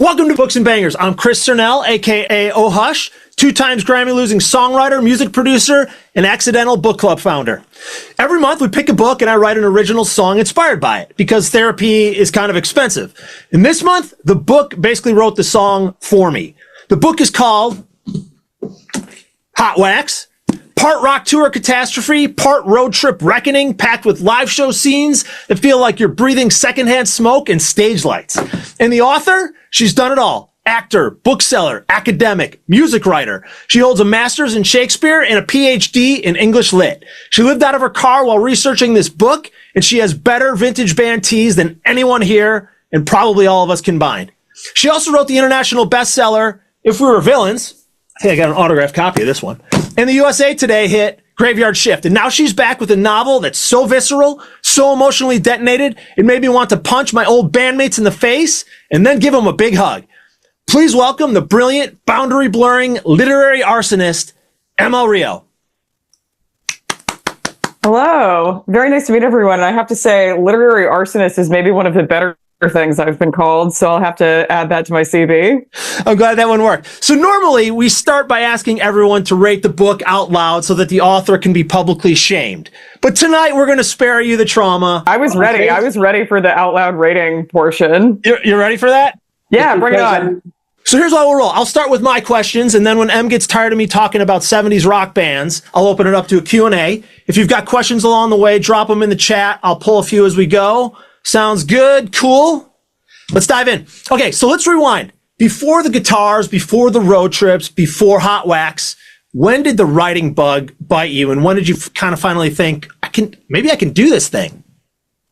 Welcome to Books and Bangers. I'm Chris Cernell, aka Oh Hush, 2 times Grammy-losing songwriter, music producer, and accidental book club founder. Every month we pick a book and I write an original song inspired by it because therapy is kind of expensive. And this month, the book basically wrote the song for me. The book is called Hot Wax. Part rock tour catastrophe, part road trip reckoning, packed with live show scenes that feel like you're breathing secondhand smoke and stage lights. And the author, she's done it all. Actor, bookseller, academic, music writer. She holds a master's in Shakespeare and a PhD in English Lit. She lived out of her car while researching this book, and she has better vintage band tees than anyone here and probably all of us combined. She also wrote the international bestseller, If We Were Villains. I think I got an autographed copy of this one. And the USA Today hit Graveyard Shift. And now she's back with a novel that's so visceral, so emotionally detonated, it made me want to punch my old bandmates in the face and then give them a big hug. Please welcome the brilliant, boundary-blurring, literary arsonist, ML Rio. Hello. Very nice to meet everyone. And I have to say, literary arsonist is maybe one of the better things I've been called, so I'll have to add that to my CV. I'm glad that one worked. So normally we start by asking everyone to rate the book out loud so that the author can be publicly shamed. But tonight we're going to spare you the trauma. I was ready. I was ready for the out loud rating portion. You're ready for that? Yeah, bring it on. So here's how we'll roll. I'll start with my questions, and then when Em gets tired of me talking about 70s rock bands, I'll open it up to a Q&A. If you've got questions along the way, drop them in the chat. I'll pull a few as we go. Sounds good? Cool? Let's dive in. Okay, so let's rewind. Before the guitars, before the road trips, before Hot Wax, when did the writing bug bite you, and when did you kind of finally think, maybe I can do this thing?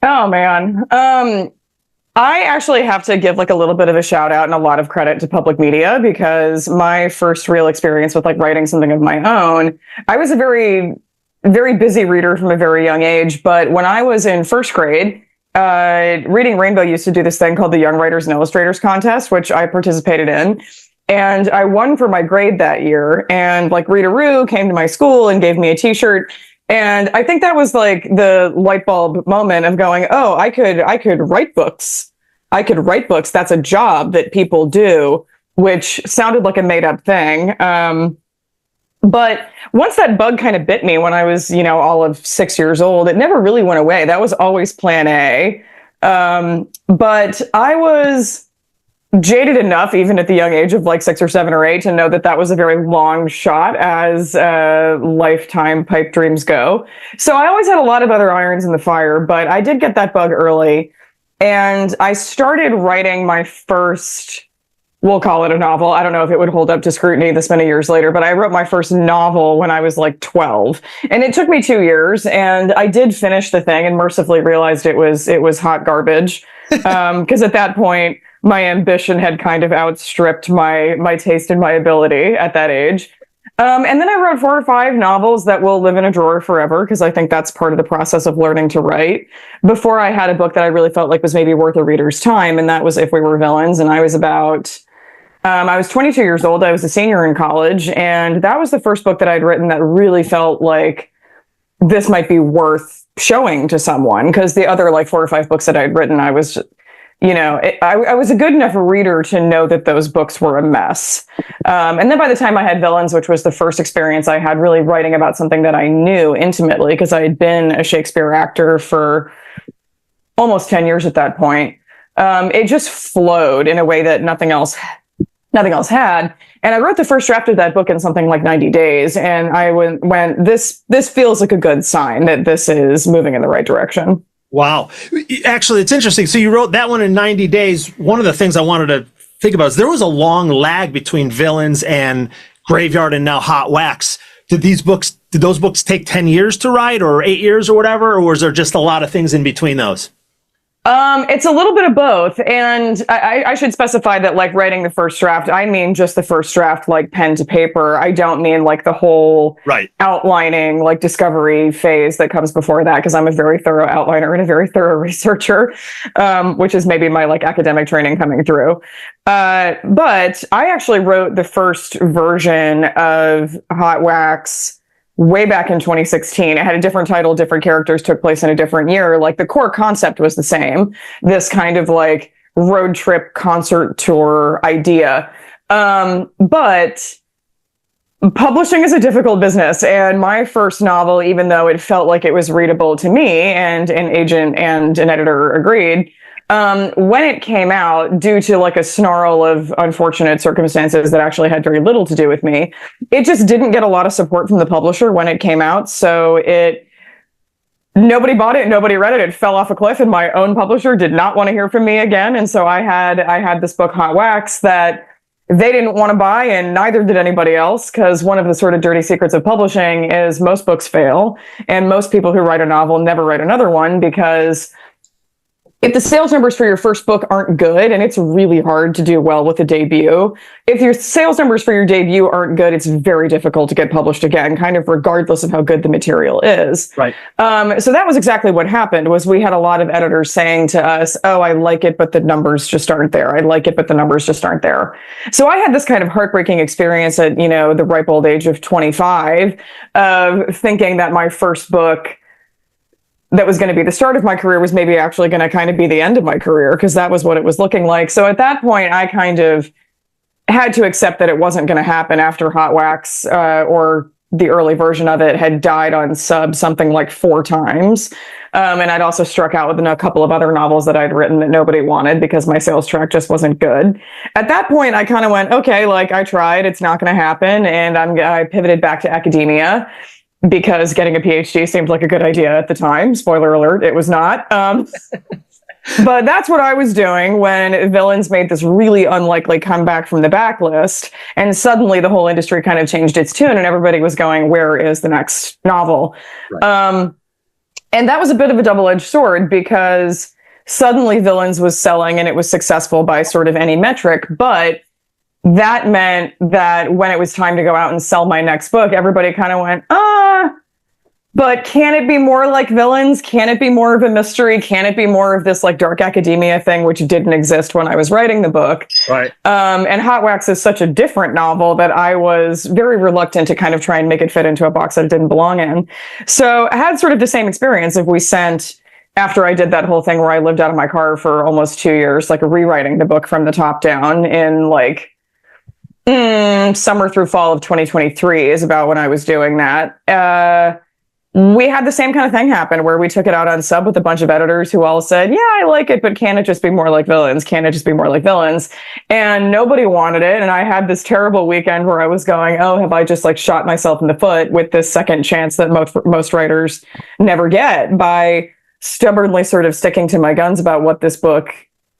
Oh, man. I actually have to give like a little bit of a shout out and a lot of credit to public media, because my first real experience with like writing something of my own, I was a very, very busy reader from a very young age. But when I was in first grade, Reading Rainbow used to do this thing called the Young Writers and Illustrators Contest, which I participated in. And I won for my grade that year. And like Rita Rue came to my school and gave me a t-shirt. And I think that was like the light bulb moment of going, oh, I could write books. I could write books. That's a job that people do, which sounded like a made up thing. But once that bug kind of bit me when I was, all of 6 years old, it never really went away. That was always plan A. But I was jaded enough, even at the young age of like 6 or 7 or 8, to know that that was a very long shot as lifetime pipe dreams go. So I always had a lot of other irons in the fire, but I did get that bug early. And I started writing my first, we'll call it a novel. I don't know if it would hold up to scrutiny this many years later, but I wrote my first novel when I was like 12. And it took me 2 years, and I did finish the thing and mercifully realized it was hot garbage. Because at that point, my ambition had kind of outstripped my taste and my ability at that age. And then I wrote 4 or 5 novels that will live in a drawer forever, because I think that's part of the process of learning to write, before I had a book that I really felt like was maybe worth a reader's time, and that was If We Were Villains. And I was 22 years old. I was a senior in college, and that was the first book that I'd written that really felt like this might be worth showing to someone, because the other like 4 or 5 books that I'd written, I was I was a good enough reader to know that those books were a mess. And then by the time I had Villains, which was the first experience I had really writing about something that I knew intimately, because I had been a Shakespeare actor for almost 10 years at that point, it just flowed in a way that nothing else had. And I wrote the first draft of that book in something like 90 days. And I went, this feels like a good sign that this is moving in the right direction. Wow. Actually, it's interesting. So you wrote that one in 90 days. One of the things I wanted to think about is there was a long lag between Villains and Graveyard and now Hot Wax. Did those books take 10 years to write, or 8 years or whatever? Or was there just a lot of things in between those? It's a little bit of both. And I should specify that like writing the first draft, I mean just the first draft, like pen to paper. I don't mean like the whole outlining, like discovery phase that comes before that, because I'm a very thorough outliner and a very thorough researcher, which is maybe my like academic training coming through. But I actually wrote the first version of Hot Wax way back in 2016. It had a different title, different characters, took place in a different year. Like the core concept was the same. This kind of like road trip concert tour idea. But publishing is a difficult business. And my first novel, even though it felt like it was readable to me, and an agent and an editor agreed, when it came out, due to like a snarl of unfortunate circumstances that actually had very little to do with me, it just didn't get a lot of support from the publisher when it came out. So nobody bought it, nobody read it. It fell off a cliff, and my own publisher did not want to hear from me again. And so I had this book, Hot Wax, that they didn't want to buy, and neither did anybody else, because one of the sort of dirty secrets of publishing is most books fail, and most people who write a novel never write another one, because if the sales numbers for your first book aren't good, and it's really hard to do well with a debut, if your sales numbers for your debut aren't good, it's very difficult to get published again, kind of regardless of how good the material is. Right. So that was exactly what happened. Was we had a lot of editors saying to us, "Oh, I like it, but the numbers just aren't there. I like it, but the numbers just aren't there." So I had this kind of heartbreaking experience at, the ripe old age of 25, of thinking that my first book, that was going to be the start of my career, was maybe actually going to kind of be the end of my career, because that was what it was looking like. So at that point, I kind of had to accept that it wasn't going to happen after Hot Wax, or the early version of it, had died on sub something like 4 times. And I'd also struck out with a couple of other novels that I'd written that nobody wanted because my sales track just wasn't good. At that point, I kind of went, okay, like, I tried, it's not going to happen. And I pivoted back to academia, because getting a PhD seemed like a good idea at the time. Spoiler alert, it was not. But that's what I was doing when Villains made this really unlikely comeback from the backlist. And suddenly the whole industry kind of changed its tune, and everybody was going, where is the next novel? Right. And that was a bit of a double-edged sword, because suddenly Villains was selling, and it was successful by sort of any metric. But that meant that when it was time to go out and sell my next book, everybody kind of went, but can it be more like Villains? Can it be more of a mystery? Can it be more of this like dark academia thing, which didn't exist when I was writing the book? Right. And Hot Wax is such a different novel that I was very reluctant to kind of try and make it fit into a box that it didn't belong in. So I had sort of the same experience. If we sent, after I did that whole thing where I lived out of my car for almost 2 years, like rewriting the book from the top down in like summer through fall of 2023 is about when I was doing that. We had the same kind of thing happen, where we took it out on sub with a bunch of editors who all said, yeah, I like it, but can it just be more like Villains? Can it just be more like Villains? And nobody wanted it. And I had this terrible weekend where I was going, oh, have I just like shot myself in the foot with this second chance that most writers never get, by stubbornly sort of sticking to my guns about what this book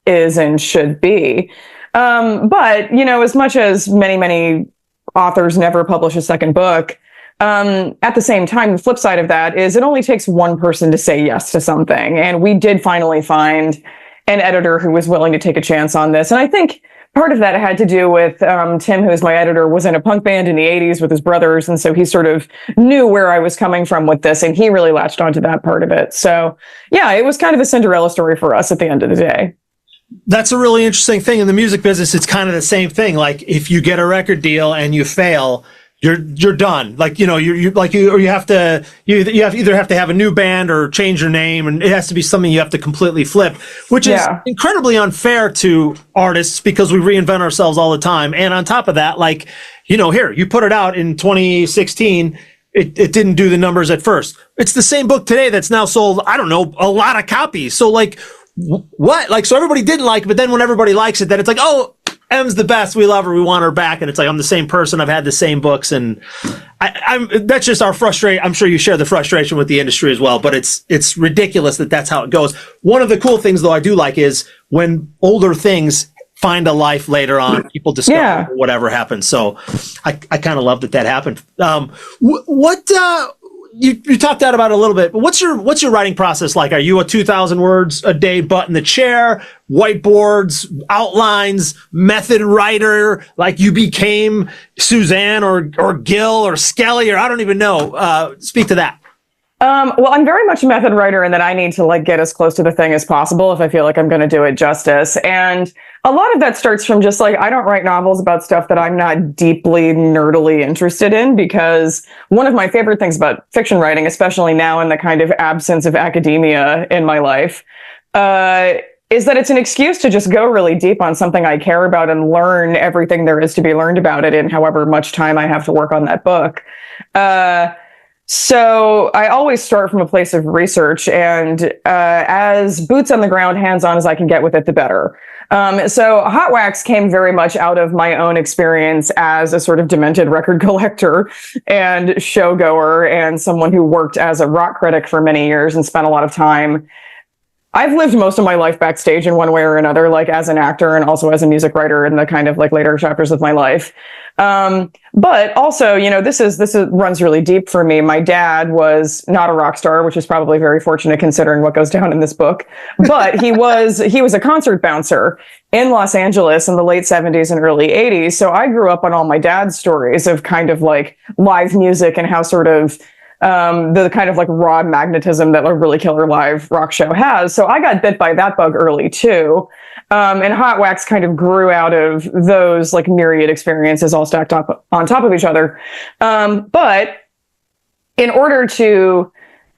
is and should be. But, as much as many authors never publish a second book, at the same time, the flip side of that is it only takes one person to say yes to something. And we did finally find an editor who was willing to take a chance on this. And I think part of that had to do with Tim, who's my editor, was in a punk band in the 80s with his brothers. And so he sort of knew where I was coming from with this, and he really latched onto that part of it. So yeah, it was kind of a Cinderella story for us at the end of the day. That's a really interesting thing in the music business. It's kind of the same thing. Like, if you get a record deal and you fail, you're done. Like, you have to either have to have a new band or change your name, and it has to be something you have to completely flip, which is incredibly unfair to artists, because we reinvent ourselves all the time. And on top of that, like, here, you put it out in 2016. It didn't do the numbers at first. It's the same book today that's now sold, I don't know, a lot of copies. So like, what? Like, so everybody didn't like it, but then when everybody likes it, then it's like, oh, M's the best. We love her. We want her back. And it's like, I'm the same person. I've had the same books. And that's just our frustration. I'm sure you share the frustration with the industry as well, but it's ridiculous that that's how it goes. One of the cool things, though, I do like is when older things find a life later on, people discover whatever happens. So I kind of love that happened. You talked about it a little bit, but what's your writing process like? Are you a 2,000 words a day butt in the chair, whiteboards, outlines, method writer, like you became Suzanne or Gil or Skelly, or I don't even know. Speak to that. Well, I'm very much a method writer in that I need to like get as close to the thing as possible if I feel like I'm going to do it justice. And a lot of that starts from just like, I don't write novels about stuff that I'm not deeply nerdily interested in, because one of my favorite things about fiction writing, especially now in the kind of absence of academia in my life, is that it's an excuse to just go really deep on something I care about and learn everything there is to be learned about it in however much time I have to work on that book. So I always start from a place of research, and as boots on the ground, hands-on as I can get with it, the better. So Hot Wax came very much out of my own experience as a sort of demented record collector and showgoer, and someone who worked as a rock critic for many years and spent a lot of time. I've lived most of my life backstage in one way or another, like as an actor and also as a music writer in the kind of like later chapters of my life. But also, you know, this runs really deep for me. My dad was not a rock star, which is probably very fortunate considering what goes down in this book. But he was a concert bouncer in Los Angeles in the late 70s and early 80s. So I grew up on all my dad's stories of kind of like live music and how sort of the kind of like raw magnetism that a really killer live rock show has. So I got bit by that bug early too. And Hot Wax kind of grew out of those like myriad experiences all stacked up on top of each other. But in order to,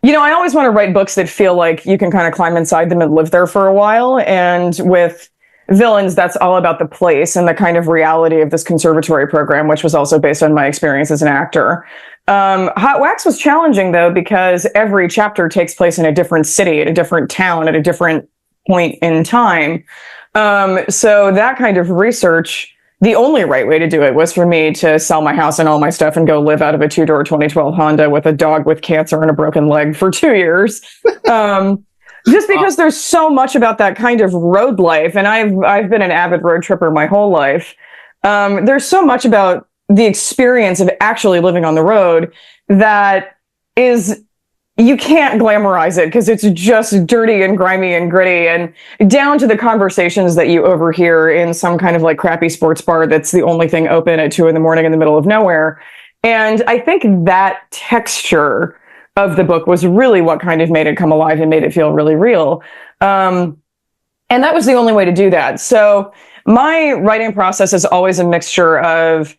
you know, I always want to write books that feel like you can kind of climb inside them and live there for a while. And with Villains, that's all about the place and the kind of reality of this conservatory program, which was also based on my experience as an actor. Hot Wax was challenging, though, because every chapter takes place in a different city, at a different town, at a different point in time. So that kind of research, the only right way to do it was for me to sell my house and all my stuff and go live out of a two-door 2012 Honda with a dog with cancer and a broken leg for 2 years. Just because there's so much about that kind of road life, and I've been an avid road tripper my whole life. There's so much about the experience of actually living on the road that is, you can't glamorize it because it's just dirty and grimy and gritty, and down to the conversations that you overhear in some kind of like crappy sports bar that's the only thing open at 2 a.m. in the middle of nowhere. And I think that texture of the book was really what kind of made it come alive and made it feel really real. And that was the only way to do that. So my writing process is always a mixture of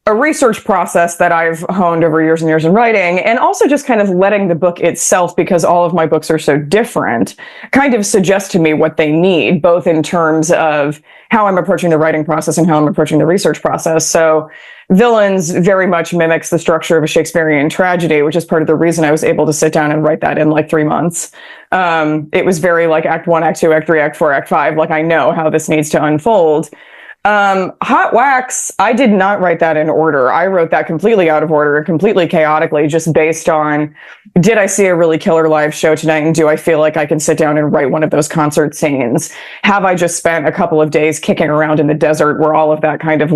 a research process that I've honed over years and years in writing, and also just kind of letting the book itself, because all of my books are so different, kind of suggest to me what they need, both in terms of how I'm approaching the writing process and how I'm approaching the research process. So Villains very much mimics the structure of a Shakespearean tragedy, which is part of the reason I was able to sit down and write that in like 3 months. It was very like Act 1, Act 2, Act 3, Act 4, Act 5. Like I know how this needs to unfold. Hot Wax, I did not write that in order. I wrote that completely out of order and completely chaotically, just based on, did I see a really killer live show tonight, and do I feel like I can sit down and write one of those concert scenes? Have I just spent a couple of days kicking around in the desert where all of that kind of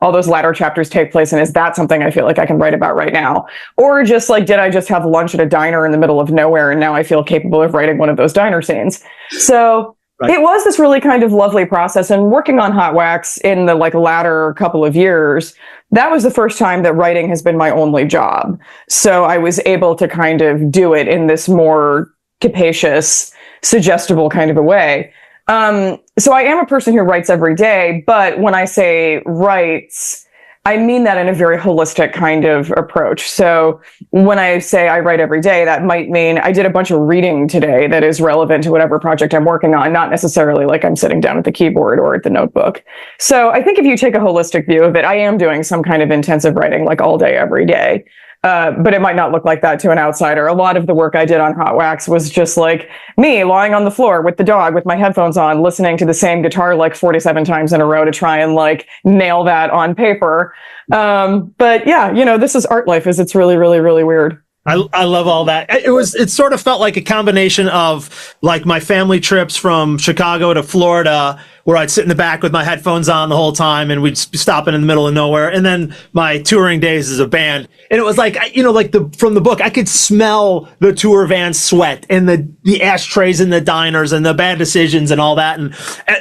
all those latter chapters take place, and is that something I feel like I can write about right now? Or just like, did I just have lunch at a diner in the middle of nowhere and now I feel capable of writing one of those diner scenes? So right. It was this really kind of lovely process, and working on Hot Wax in the like latter couple of years, that was the first time that writing has been my only job. So I was able to kind of do it in this more capacious, suggestible kind of a way. So I am a person who writes every day, but when I say writes, I mean that in a very holistic kind of approach. So when I say I write every day, that might mean I did a bunch of reading today that is relevant to whatever project I'm working on, not necessarily like I'm sitting down at the keyboard or at the notebook. So I think if you take a holistic view of it, I am doing some kind of intensive writing like all day, every day. But it might not look like that to an outsider. A lot of the work I did on Hot Wax was just like me lying on the floor with the dog with my headphones on, listening to the same guitar like 47 times in a row to try and like nail that on paper. But yeah, you know, this is art life, is it's really, really, really weird. I love all that. It sort of felt like a combination of like my family trips from Chicago to Florida, where I'd sit in the back with my headphones on the whole time and we'd stop in the middle of nowhere. And then my touring days as a band. And it was like, you know, like from the book, I could smell the tour van sweat and the ashtrays in the diners and the bad decisions and all that. And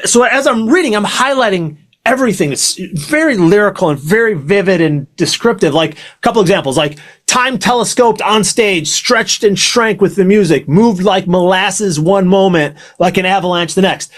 so as I'm reading, I'm highlighting everything. It's very lyrical and very vivid and descriptive. Like a couple examples, like time telescoped on stage, stretched and shrank with the music, moved like molasses one moment, like an avalanche the next.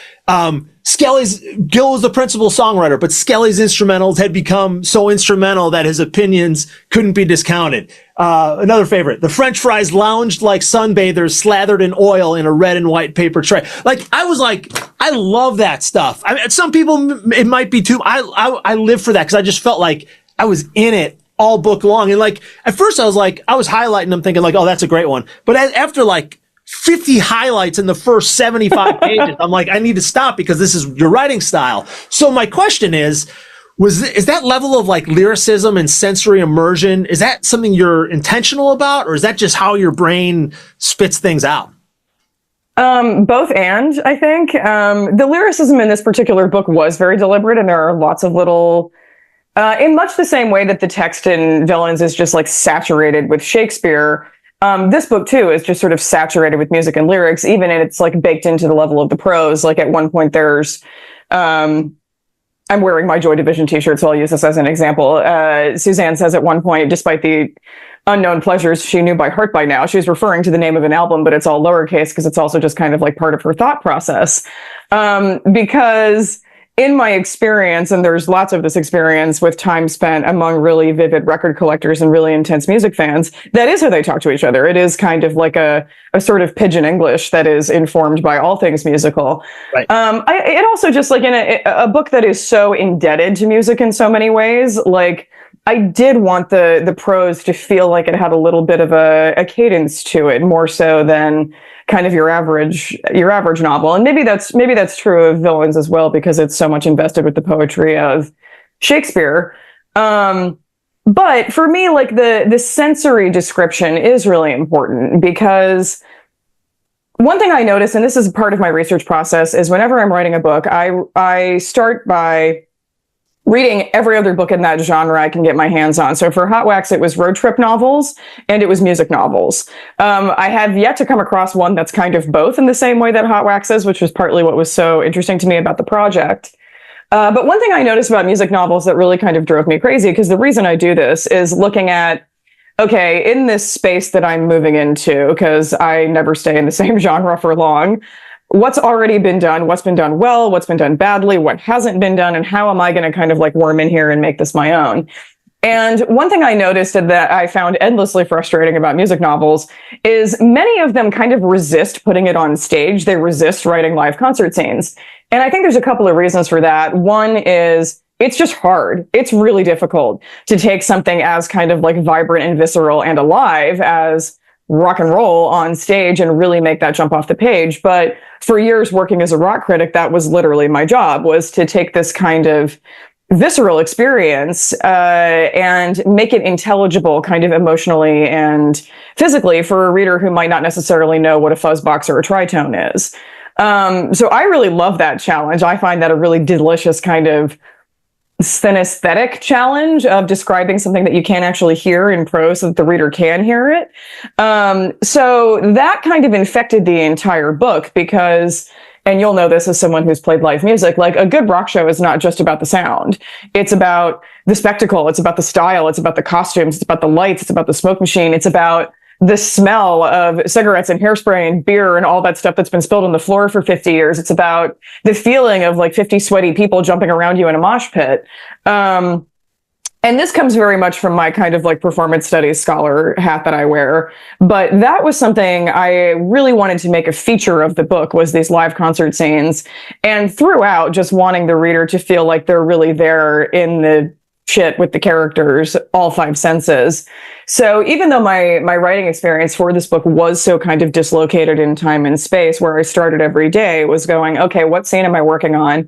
Gil was the principal songwriter, but Skelly's instrumentals had become so instrumental that his opinions couldn't be discounted. Another favorite, the French fries lounged like sunbathers slathered in oil in a red and white paper tray. Like, I was like, I love that stuff. I mean, some people, it might be too, I live for that because I just felt like I was in it all book long. And like, at first I was highlighting them thinking like, oh, that's a great one. But after like 50 highlights in the first 75 pages, I'm like, I need to stop because this is your writing style. So my question is that level of like lyricism and sensory immersion, is that something you're intentional about, or is that just how your brain spits things out? Both and, I think. The lyricism in this particular book was very deliberate, and there are lots of little, in much the same way that the text in Villains is just like saturated with Shakespeare. This book too is just sort of saturated with music and lyrics, even and it's like baked into the level of the prose. Like at one point there's, I'm wearing my Joy Division t-shirt, so I'll use this as an example. Suzanne says at one point, despite the unknown pleasures she knew by heart by now, she's referring to the name of an album, but it's all lowercase because it's also just kind of like part of her thought process. Because in my experience, and there's lots of this experience with time spent among really vivid record collectors and really intense music fans, that is how they talk to each other. It is kind of like a sort of pidgin English that is informed by all things musical. Right. It also just like in a book that is so indebted to music in so many ways, like I did want the prose to feel like it had a little bit of a cadence to it, more so than kind of your average novel. And maybe that's true of Villains as well, because it's so much invested with the poetry of Shakespeare. But for me, like the sensory description is really important, because one thing I notice, and this is part of my research process, is whenever I'm writing a book, I start by reading every other book in that genre I can get my hands on. So for Hot Wax, it was road trip novels and it was music novels. I have yet to come across one that's kind of both in the same way that Hot Wax is, which was partly what was so interesting to me about the project. But one thing I noticed about music novels that really kind of drove me crazy, because the reason I do this is looking at, okay, in this space that I'm moving into, because I never stay in the same genre for long, what's already been done, what's been done well, what's been done badly, what hasn't been done, and how am I going to kind of like worm in here and make this my own? And one thing I noticed that I found endlessly frustrating about music novels is many of them kind of resist putting it on stage. They resist writing live concert scenes. And I think there's a couple of reasons for that. One is it's just hard. It's really difficult to take something as kind of like vibrant and visceral and alive as rock and roll on stage and really make that jump off the page. But for years working as a rock critic, that was literally my job, was to take this kind of visceral experience and make it intelligible kind of emotionally and physically for a reader who might not necessarily know what a fuzzbox or a tritone is. So I really love that challenge. I find that a really delicious kind of synesthetic challenge of describing something that you can't actually hear in prose so that the reader can hear it. So that kind of infected the entire book because, and you'll know this as someone who's played live music, like a good rock show is not just about the sound. It's about the spectacle. It's about the style. It's about the costumes. It's about the lights. It's about the smoke machine. It's about the smell of cigarettes and hairspray and beer and all that stuff that's been spilled on the floor for 50 years. It's about the feeling of like 50 sweaty people jumping around you in a mosh pit. And this comes very much from my kind of like performance studies scholar hat that I wear. But that was something I really wanted to make a feature of the book, was these live concert scenes. And throughout, just wanting the reader to feel like they're really there in the shit with the characters, all five senses. So even though my writing experience for this book was so kind of dislocated in time and space, where I started every day was going, okay, what scene am I working on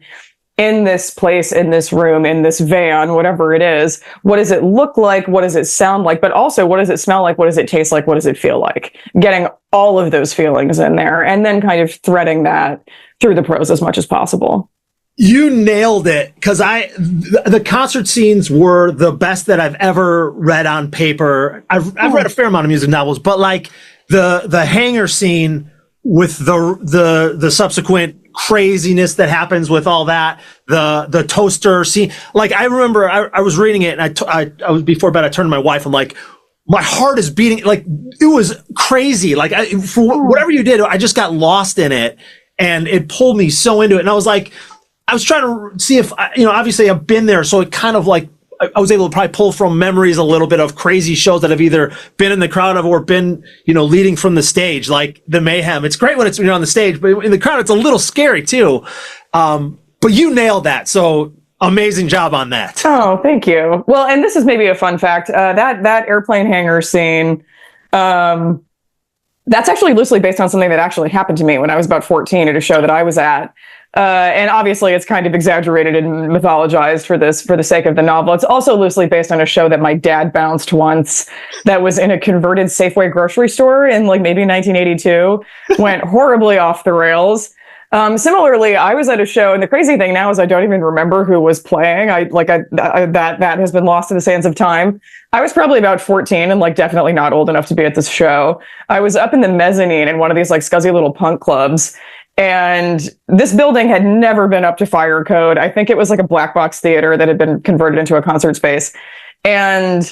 in this place, in this room, in this van, whatever it is? What does it look like? What does it sound like? But also, what does it smell like? What does it taste like? What does it feel like? Getting all of those feelings in there and then kind of threading that through the prose as much as possible. You nailed it, because the concert scenes were the best that I've ever read on paper. I've read a fair amount of music novels, but like the hangar scene with the subsequent craziness that happens with all that, the toaster scene. Like I remember I was reading it and I was before bed. I turned to my wife. I'm like, my heart is beating. Like it was crazy. Like for whatever you did, I just got lost in it and it pulled me so into it. And I was like, I was trying to see if, obviously I've been there, so it kind of like, I was able to probably pull from memories a little bit of crazy shows that I've either been in the crowd of or been, leading from the stage, like the Mayhem. It's great when it's on the stage, but in the crowd, it's a little scary too. But you nailed that. So amazing job on that. Oh, thank you. Well, and this is maybe a fun fact. That airplane hangar scene, that's actually loosely based on something that actually happened to me when I was about 14 at a show that I was at. And obviously it's kind of exaggerated and mythologized for the sake of the novel. It's also loosely based on a show that my dad bounced once that was in a converted Safeway grocery store in like maybe 1982, went horribly off the rails. Similarly, I was at a show, and the crazy thing now is I don't even remember who was playing. That has been lost to the sands of time. I was probably about 14 and like definitely not old enough to be at this show. I was up in the mezzanine in one of these like scuzzy little punk clubs. And this building had never been up to fire code. I think it was like a black box theater that had been converted into a concert space. And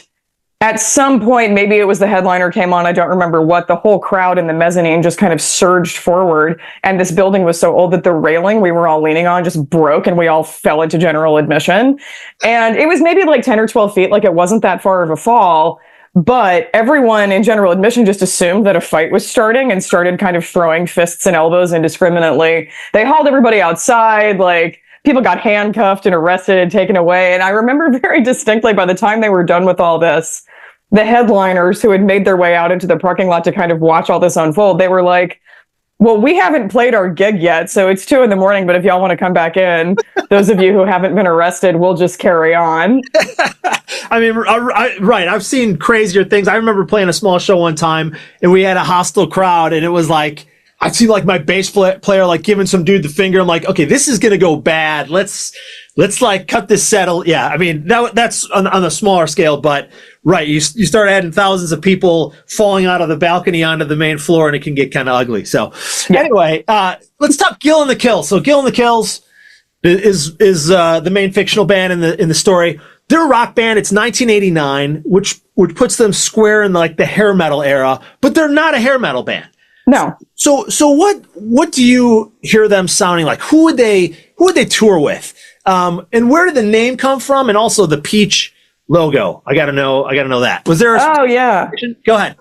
at some point, maybe it was the headliner came on, I don't remember what, the whole crowd in the mezzanine just kind of surged forward. And this building was so old that the railing we were all leaning on just broke and we all fell into general admission. And it was maybe like 10 or 12 feet, like it wasn't that far of a fall. But everyone in general admission just assumed that a fight was starting and started kind of throwing fists and elbows indiscriminately. They hauled everybody outside, like people got handcuffed and arrested and taken away. And I remember very distinctly by the time they were done with all this, the headliners who had made their way out into the parking lot to kind of watch all this unfold, they were like, well, we haven't played our gig yet, so it's 2 a.m, but if y'all want to come back in, those of you who haven't been arrested, we'll just carry on. I mean, right. I've seen crazier things. I remember playing a small show one time and we had a hostile crowd and it was like, I see like my bass player, like giving some dude the finger. I'm like, okay, this is going to go bad. Let's like cut this settle. Yeah. I mean, that's on a smaller scale, but right. You start adding thousands of people falling out of the balcony onto the main floor and it can get kind of ugly. So anyway, let's talk Gil and the Kills. So Gil and the Kills is the main fictional band in the story. They're a rock band. It's 1989, which puts them square in like the hair metal era, but they're not a hair metal band. No. So what do you hear them sounding like? Who would they tour with? And where did the name come from? And also the peach logo. I gotta know that. Was there Oh yeah. Go ahead.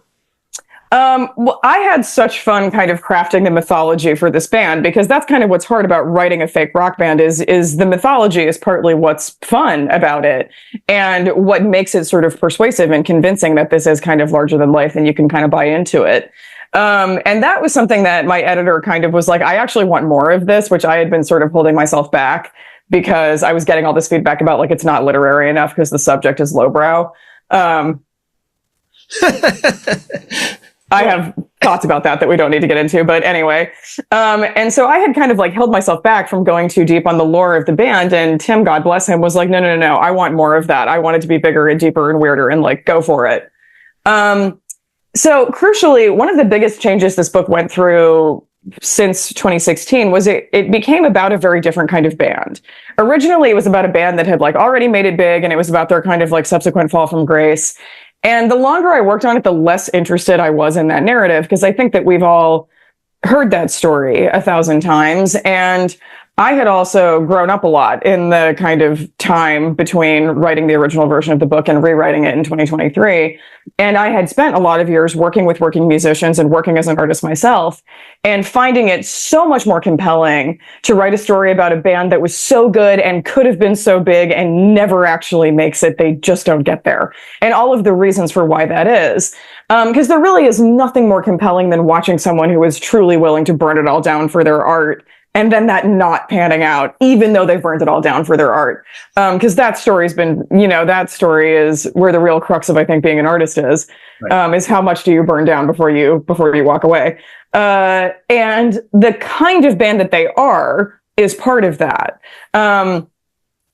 Well, I had such fun kind of crafting the mythology for this band because that's kind of what's hard about writing a fake rock band is the mythology is partly what's fun about it and what makes it sort of persuasive and convincing that this is kind of larger than life and you can kind of buy into it. And that was something that my editor kind of was like, I actually want more of this, which I had been sort of holding myself back because I was getting all this feedback about like, it's not literary enough because the subject is lowbrow. I have thoughts about that we don't need to get into, but anyway. And so I had kind of like held myself back from going too deep on the lore of the band. And Tim, God bless him, was like, no, I want more of that. I want it to be bigger and deeper and weirder and like, go for it. So crucially, one of the biggest changes this book went through since 2016 was it became about a very different kind of band. Originally, it was about a band that had like already made it big and it was about their kind of like subsequent fall from grace. And the longer I worked on it, the less interested I was in that narrative, because I think that we've all heard that story 1,000 times. And I had also grown up a lot in the kind of time between writing the original version of the book and rewriting it in 2023. And I had spent a lot of years working with working musicians and working as an artist myself and finding it so much more compelling to write a story about a band that was so good and could have been so big and never actually makes it. They just don't get there. And all of the reasons for why that is. Because there really is nothing more compelling than watching someone who is truly willing to burn it all down for their art and then that not panning out, even though they've burned it all down for their art. Because that story's been, that story is where the real crux of, I think, being an artist is, right. Is how much do you burn down before you walk away. And the kind of band that they are is part of that.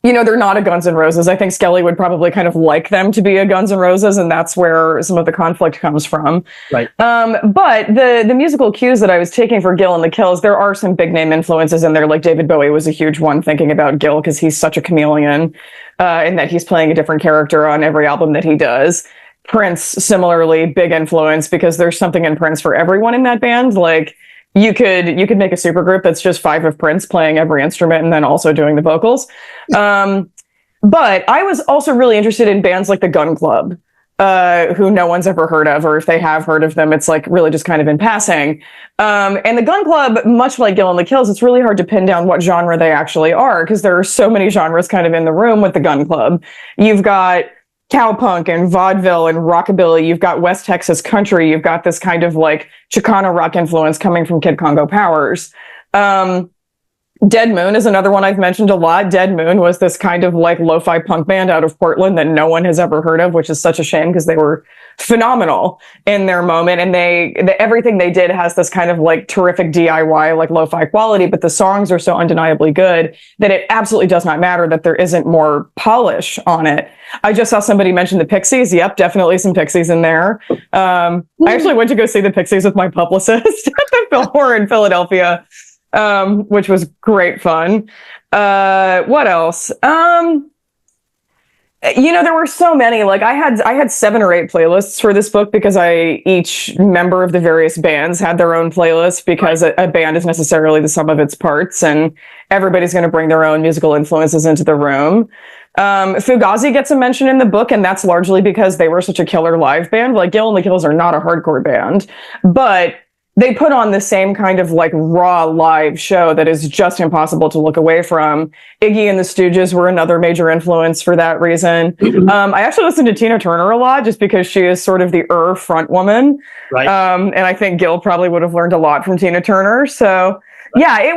They're not a Guns N' Roses. I think Skelly would probably kind of like them to be a Guns N' Roses, and that's where some of the conflict comes from. Right. But the musical cues that I was taking for Gil and the Kills, there are some big name influences in there. Like David Bowie was a huge one, thinking about Gil because he's such a chameleon, in that he's playing a different character on every album that he does. Prince, similarly, big influence because there's something in Prince for everyone in that band. Like, you could make a supergroup that's just 5 of Prince playing every instrument and then also doing the vocals. But I was also really interested in bands like the Gun Club, who no one's ever heard of, or if they have heard of them, it's like really just kind of in passing. And the Gun Club, much like Gil and the Kills, it's really hard to pin down what genre they actually are, because there are so many genres kind of in the room with the Gun Club. You've got cowpunk and vaudeville and rockabilly. You've got West Texas country. You've got this kind of like Chicano rock influence coming from Kid Congo Powers. Dead Moon is another one I've mentioned a lot. Dead Moon was this kind of like lo-fi punk band out of Portland that no one has ever heard of, which is such a shame because they were phenomenal in their moment. And everything they did has this kind of like terrific DIY, like lo-fi quality, but the songs are so undeniably good that it absolutely does not matter that there isn't more polish on it. I just saw somebody mention the Pixies. Yep, definitely some Pixies in there. I actually went to go see the Pixies with my publicist at the Fillmore in Philadelphia, which was great fun. What else? There were so many. Like I had 7 or 8 playlists for this book because each member of the various bands had their own playlist, because a band is necessarily the sum of its parts, and everybody's going to bring their own musical influences into the room. Fugazi gets a mention in the book, and that's largely because they were such a killer live band. Like Gil and the Kills are not a hardcore band, but they put on the same kind of like raw live show that is just impossible to look away from. Iggy and the Stooges were another major influence for that reason. I actually listen to Tina Turner a lot just because she is sort of the front woman. Right. And I think Gil probably would have learned a lot from Tina Turner. So yeah, it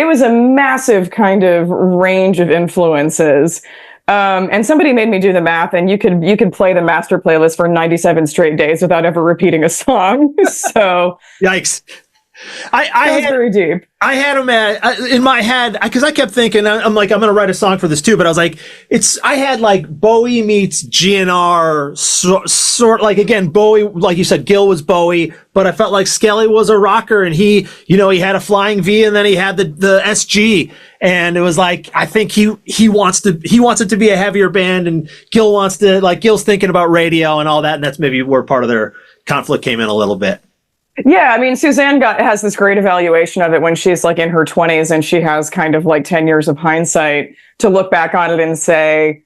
was a massive kind of range of influences. And somebody made me do the math, and you could play the master playlist for 97 straight days without ever repeating a song. So yikes. I had very deep. I had them in my head because I kept thinking, I'm like, I'm going to write a song for this too. But I was like, I had like Bowie meets GNR sort like, again, Bowie, like you said, Gil was Bowie, but I felt like Skelly was a rocker, and he had a flying V, and then he had the SG, and it was like, I think he wants it to be a heavier band, and Gil wants to, like, Gil's thinking about radio and all that. And that's maybe where part of their conflict came in a little bit. Yeah, I mean, Suzanne has this great evaluation of it when she's like in her 20s, and she has kind of like 10 years of hindsight to look back on it and say,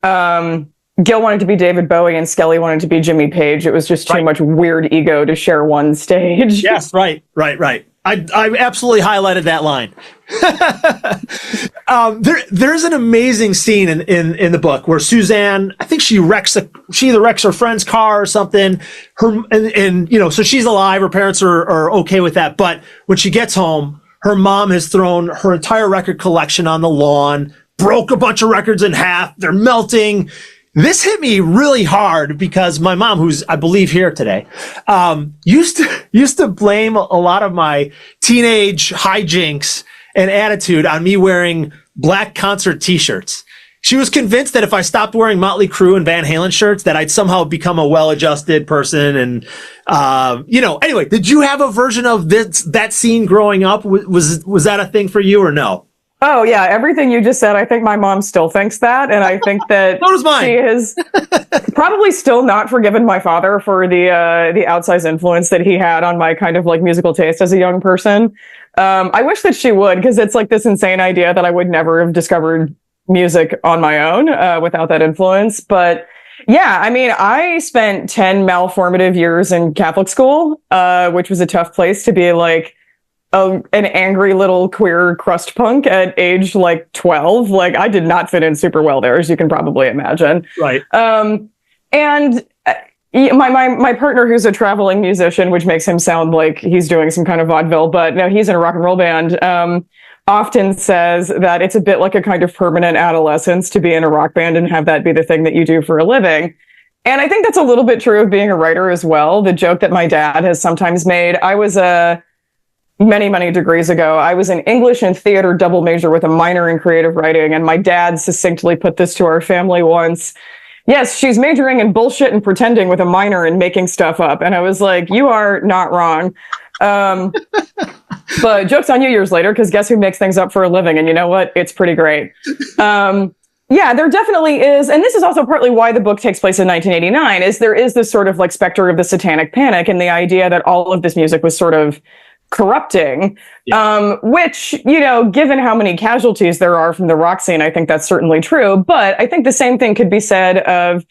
Gil wanted to be David Bowie and Skelly wanted to be Jimmy Page. It was just too much weird ego to share one stage. Yes, right. I absolutely highlighted that line. There's an amazing scene in the book where Suzanne, I think she either wrecks her friend's car or something. So she's alive. Her parents are okay with that. But when she gets home, her mom has thrown her entire record collection on the lawn, broke a bunch of records in half. They're melting. This hit me really hard because my mom, who's, I believe, here today, used to blame a lot of my teenage hijinks and attitude on me wearing black concert t-shirts. She was convinced that if I stopped wearing Motley Crue and Van Halen shirts, that I'd somehow become a well-adjusted person. And, anyway, did you have a version of that scene growing up? Was that a thing for you or no? Oh yeah, everything you just said, I think my mom still thinks that, and I think that so does mine. She has probably still not forgiven my father for the outsized influence that he had on my kind of like musical taste as a young person. I wish that she would, because it's like this insane idea that I would never have discovered music on my own without that influence. But yeah, I mean, I spent 10 malformative years in Catholic school, which was a tough place to be like an angry little queer crust punk at age like 12. Like, I did not fit in super well there, as you can probably imagine. Right. And my partner, who's a traveling musician, which makes him sound like he's doing some kind of vaudeville, but no, he's in a rock and roll band, often says that it's a bit like a kind of permanent adolescence to be in a rock band and have that be the thing that you do for a living. And I think that's a little bit true of being a writer as well. The joke that my dad has sometimes made, I was many, many degrees ago, I was an English and theater double major with a minor in creative writing. And my dad succinctly put this to our family once. Yes, she's majoring in bullshit and pretending with a minor in making stuff up. And I was like, you are not wrong. But joke's on you years later, because guess who makes things up for a living? And you know what? It's pretty great. Yeah, there definitely is. And this is also partly why the book takes place in 1989, is there is this sort of like specter of the Satanic Panic and the idea that all of this music was sort of corrupting, which, you know, given how many casualties there are from the rock scene, I think that's certainly true. But I think the same thing could be said of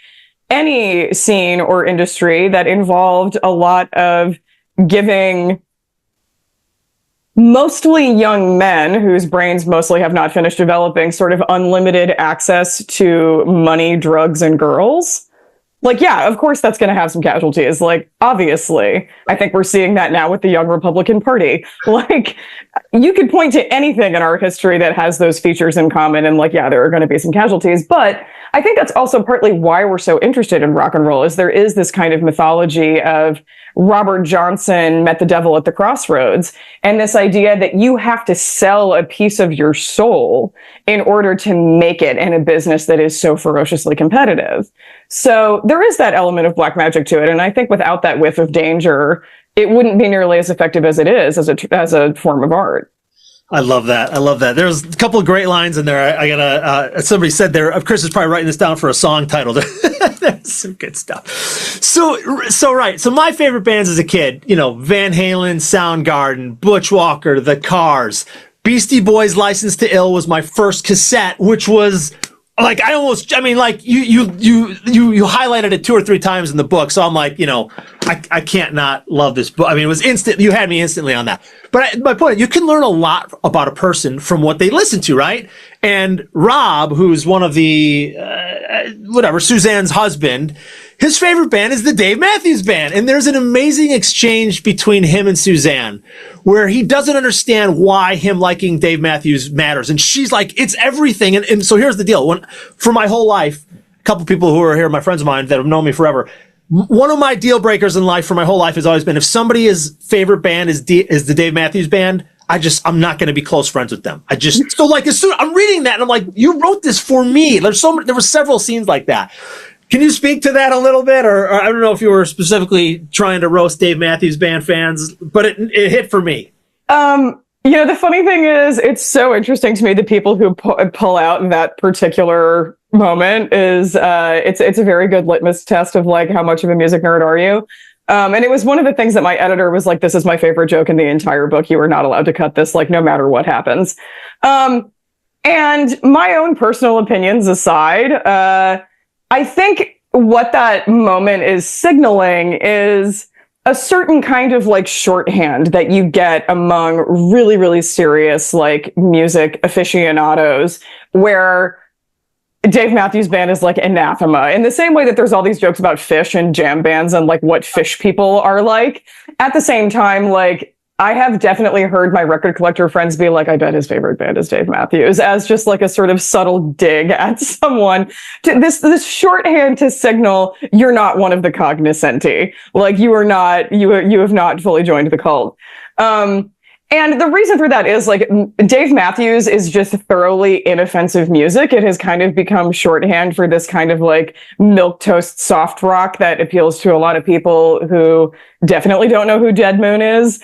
any scene or industry that involved a lot of giving mostly young men whose brains mostly have not finished developing sort of unlimited access to money, drugs, and girls. Like, yeah, of course that's going to have some casualties. Like, obviously, I think we're seeing that now with the young Republican Party. Like, you could point to anything in our history that has those features in common, and like, yeah, there are going to be some casualties. But I think that's also partly why we're so interested in rock and roll, is there is this kind of mythology of Robert Johnson met the devil at the crossroads, and this idea that you have to sell a piece of your soul in order to make it in a business that is so ferociously competitive. So there is that element of black magic to it, and I think without that whiff of danger, it wouldn't be nearly as effective as it is as a form of art. I love that. I love that. There's a couple of great lines in there. I gotta, somebody said there, Chris is probably writing this down for a song title. That's some good stuff. So right. So my favorite bands as a kid, you know, Van Halen, Soundgarden, Butch Walker, The Cars, Beastie Boys' License to Ill was my first cassette, which was like, you highlighted it 2 or 3 times in the book. So I'm like, you know, I can't not love this book. I mean, it was instant. You had me instantly on that. But my point, you can learn a lot about a person from what they listen to, right? And Rob, who's one of the, Suzanne's husband, his favorite band is the Dave Matthews Band. And there's an amazing exchange between him and Suzanne where he doesn't understand why him liking Dave Matthews matters. And she's like, it's everything. And so here's the deal. For my whole life, a couple people who are here, my friends of mine that have known me forever, one of my deal breakers in life for my whole life has always been if somebody's favorite band is the Dave Matthews Band, I'm not going to be close friends with them. So like as soon I'm reading that and I'm like, you wrote this for me. There were several scenes like that. Can you speak to that a little bit? Or I don't know if you were specifically trying to roast Dave Matthews Band fans, but it hit for me. You know, the funny thing is, it's so interesting to me, the people who pull out that particular moment is, it's a very good litmus test of like, how much of a music nerd are you? And it was one of the things that my editor was like, this is my favorite joke in the entire book. You are not allowed to cut this, like, no matter what happens. And my own personal opinions aside, I think what that moment is signaling is a certain kind of like shorthand that you get among really, really serious like music aficionados, where Dave Matthews Band is like anathema in the same way that there's all these jokes about Fish and jam bands and like what Fish people are like. At the same time, like, I have definitely heard my record collector friends be like, I bet his favorite band is Dave Matthews, as just like a sort of subtle dig at someone. This shorthand to signal you're not one of the cognoscenti. Like, you have not fully joined the cult. And the reason for that is like Dave Matthews is just thoroughly inoffensive music. It has kind of become shorthand for this kind of like milquetoast soft rock that appeals to a lot of people who definitely don't know who Dead Moon is.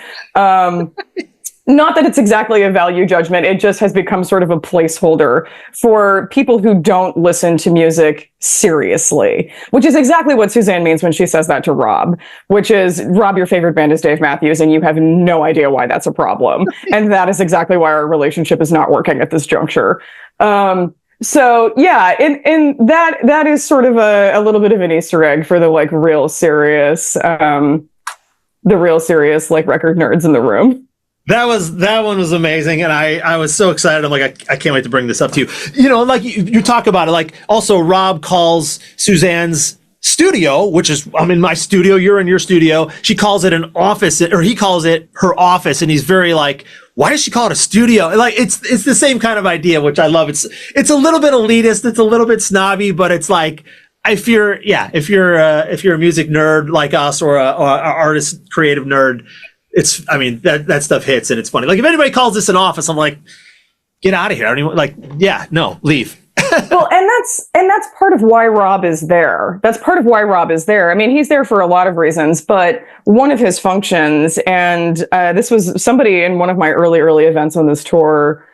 Not that it's exactly a value judgment. It just has become sort of a placeholder for people who don't listen to music seriously, which is exactly what Suzanne means when she says that to Rob, which is, Rob, your favorite band is Dave Matthews, and you have no idea why that's a problem. And that is exactly why our relationship is not working at this juncture. So yeah, and that is sort of a little bit of an Easter egg for the like real serious like record nerds in the room. That one was amazing, and I was so excited. I'm like, I can't wait to bring this up to you. You know, like you talk about it. Like, also Rob calls Suzanne's studio, which is, I'm in my studio, you're in your studio. She calls it an office, or he calls it her office, and he's very like, why does she call it a studio? Like, it's the same kind of idea, which I love. It's a little bit elitist, it's a little bit snobby, but it's like, if you're a music nerd like us, or a artist creative nerd, that stuff hits, and it's funny. Like, if anybody calls this an office, I'm like, get out of here. I don't even, like, yeah, no, leave. Well, and that's part of why Rob is there. That's part of why Rob is there. I mean, he's there for a lot of reasons, but one of his functions, and this was somebody in one of my early events on this tour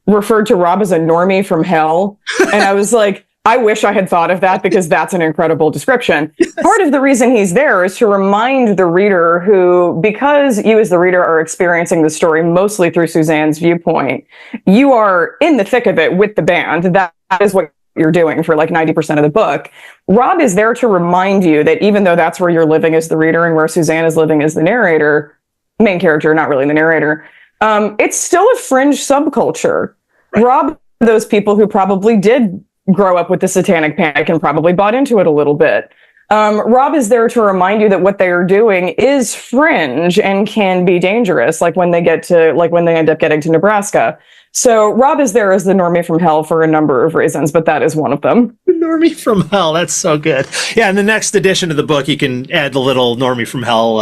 referred to Rob as a normie from hell. And I was like, I wish I had thought of that, because that's an incredible description. Yes. Part of the reason he's there is to remind the reader who, because you as the reader are experiencing the story mostly through Suzanne's viewpoint, you are in the thick of it with the band. That is what you're doing for like 90% of the book. Rob is there to remind you that even though that's where you're living as the reader and where Suzanne is living as the narrator, main character, not really the narrator, it's still a fringe subculture. Right. Rob, those people who probably did grow up with the satanic panic and probably bought into it a little bit. Rob is there to remind you that what they are doing is fringe and can be dangerous, like when they end up getting to Nebraska. So Rob is there as the normie from hell for a number of reasons, but that is one of them. The normie from hell, that's so good. Yeah, in the next edition of the book, you can add the little normie from hell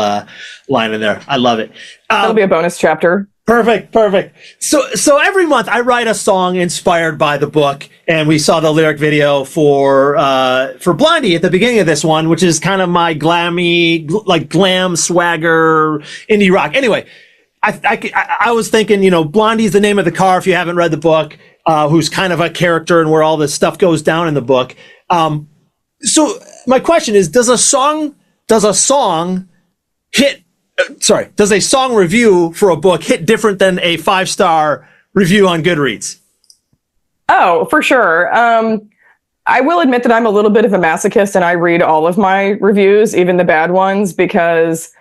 line in there. I love it. That'll be a bonus chapter. Perfect. So every month I write a song inspired by the book, and we saw the lyric video for Blondie at the beginning of this one, which is kind of my glammy, like glam swagger indie rock. Anyway, I was thinking, Blondie's the name of the car if you haven't read the book, who's kind of a character and where all this stuff goes down in the book. So my question is, does a song review for a book hit different than a 5-star review on Goodreads? Oh, for sure. I will admit that I'm a little bit of a masochist, and I read all of my reviews, even the bad ones, because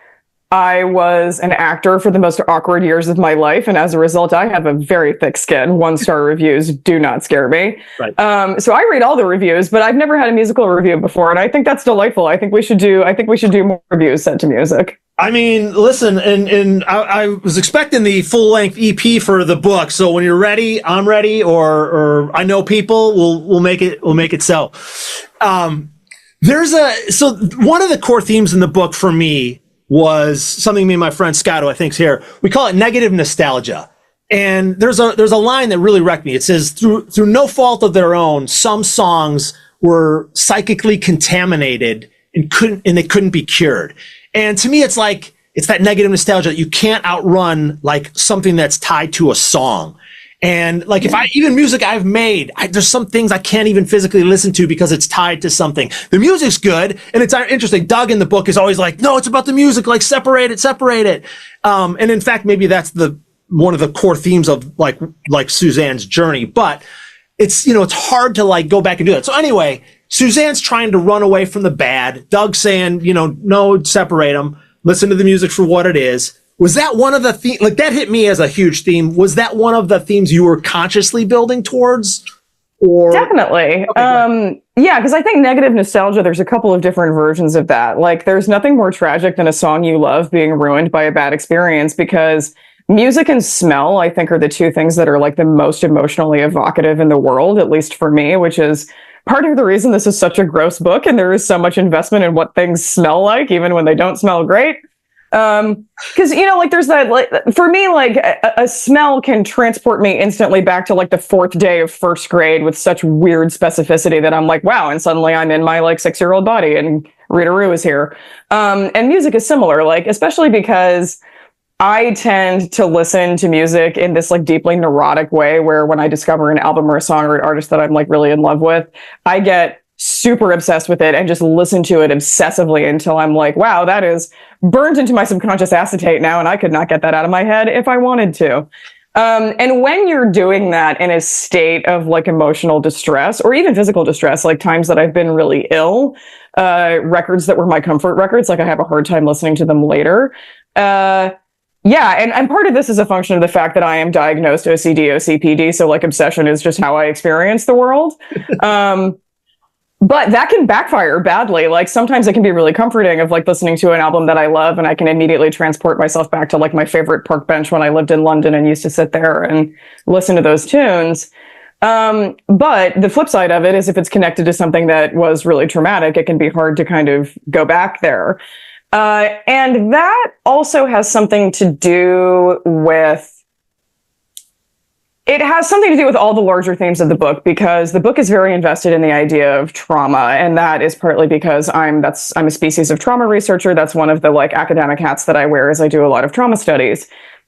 I was an actor for the most awkward years of my life, and as a result, I have a very thick skin. 1-star reviews do not scare me. Right. So I read all the reviews, but I've never had a musical review before, and I think that's delightful. I think we should do more reviews set to music. I mean, listen, and I was expecting the full-length EP for the book. So when you're ready, I'm ready, or I know people, we'll make it so. So one of the core themes in the book for me was something me and my friend Scott, who I think's here, we call it negative nostalgia. And there's a line that really wrecked me. It says, through no fault of their own, some songs were psychically contaminated and they couldn't be cured. And to me, it's that negative nostalgia that you can't outrun, like something that's tied to a song. And like, even music I've made, there's some things I can't even physically listen to because it's tied to something. The music's good and it's interesting. Doug in the book is always like, no, it's about the music, like separate it. And in fact, maybe that's one of the core themes of like Suzanne's journey, but it's hard to like go back and do that. So anyway, Suzanne's trying to run away from the bad. Doug's saying, no, separate them. Listen to the music for what it is. Was that one of the themes? Like, that hit me as a huge theme. Was that one of the themes you were consciously building towards? Or definitely. Okay, yeah, because I think negative nostalgia, there's a couple of different versions of that. Like, there's nothing more tragic than a song you love being ruined by a bad experience, because music and smell, I think, are the two things that are like the most emotionally evocative in the world, at least for me, which is part of the reason this is such a gross book and there is so much investment in what things smell like, even when they don't smell great. Because, there's that, for me, a smell can transport me instantly back to like the 4th day of 1st grade with such weird specificity that I'm like, wow, and suddenly I'm in my 6-year-old body and Rita Roo is here. And music is similar, especially because I tend to listen to music in this deeply neurotic way, where when I discover an album or a song or an artist that I'm really in love with, I get super obsessed with it and just listen to it obsessively until I'm like, wow, that is burnt into my subconscious acetate now, and I could not get that out of my head if I wanted to. And when you're doing that in a state of emotional distress or even physical distress, like times that I've been really ill, records that were my comfort records, I have a hard time listening to them later. Yeah, and part of this is a function of the fact that I am diagnosed OCD, OCPD, so obsession is just how I experience the world. But that can backfire badly. Sometimes it can be really comforting of listening to an album that I love, and I can immediately transport myself back to my favorite park bench when I lived in London and used to sit there and listen to those tunes. But the flip side of it is if it's connected to something that was really traumatic, it can be hard to kind of go back there. And that also has something to do with, it has something to do with all the larger themes of the book, because the book is very invested in the idea of trauma. And that is partly because I'm a species of trauma researcher. That's one of the academic hats that I wear, as I do a lot of trauma studies.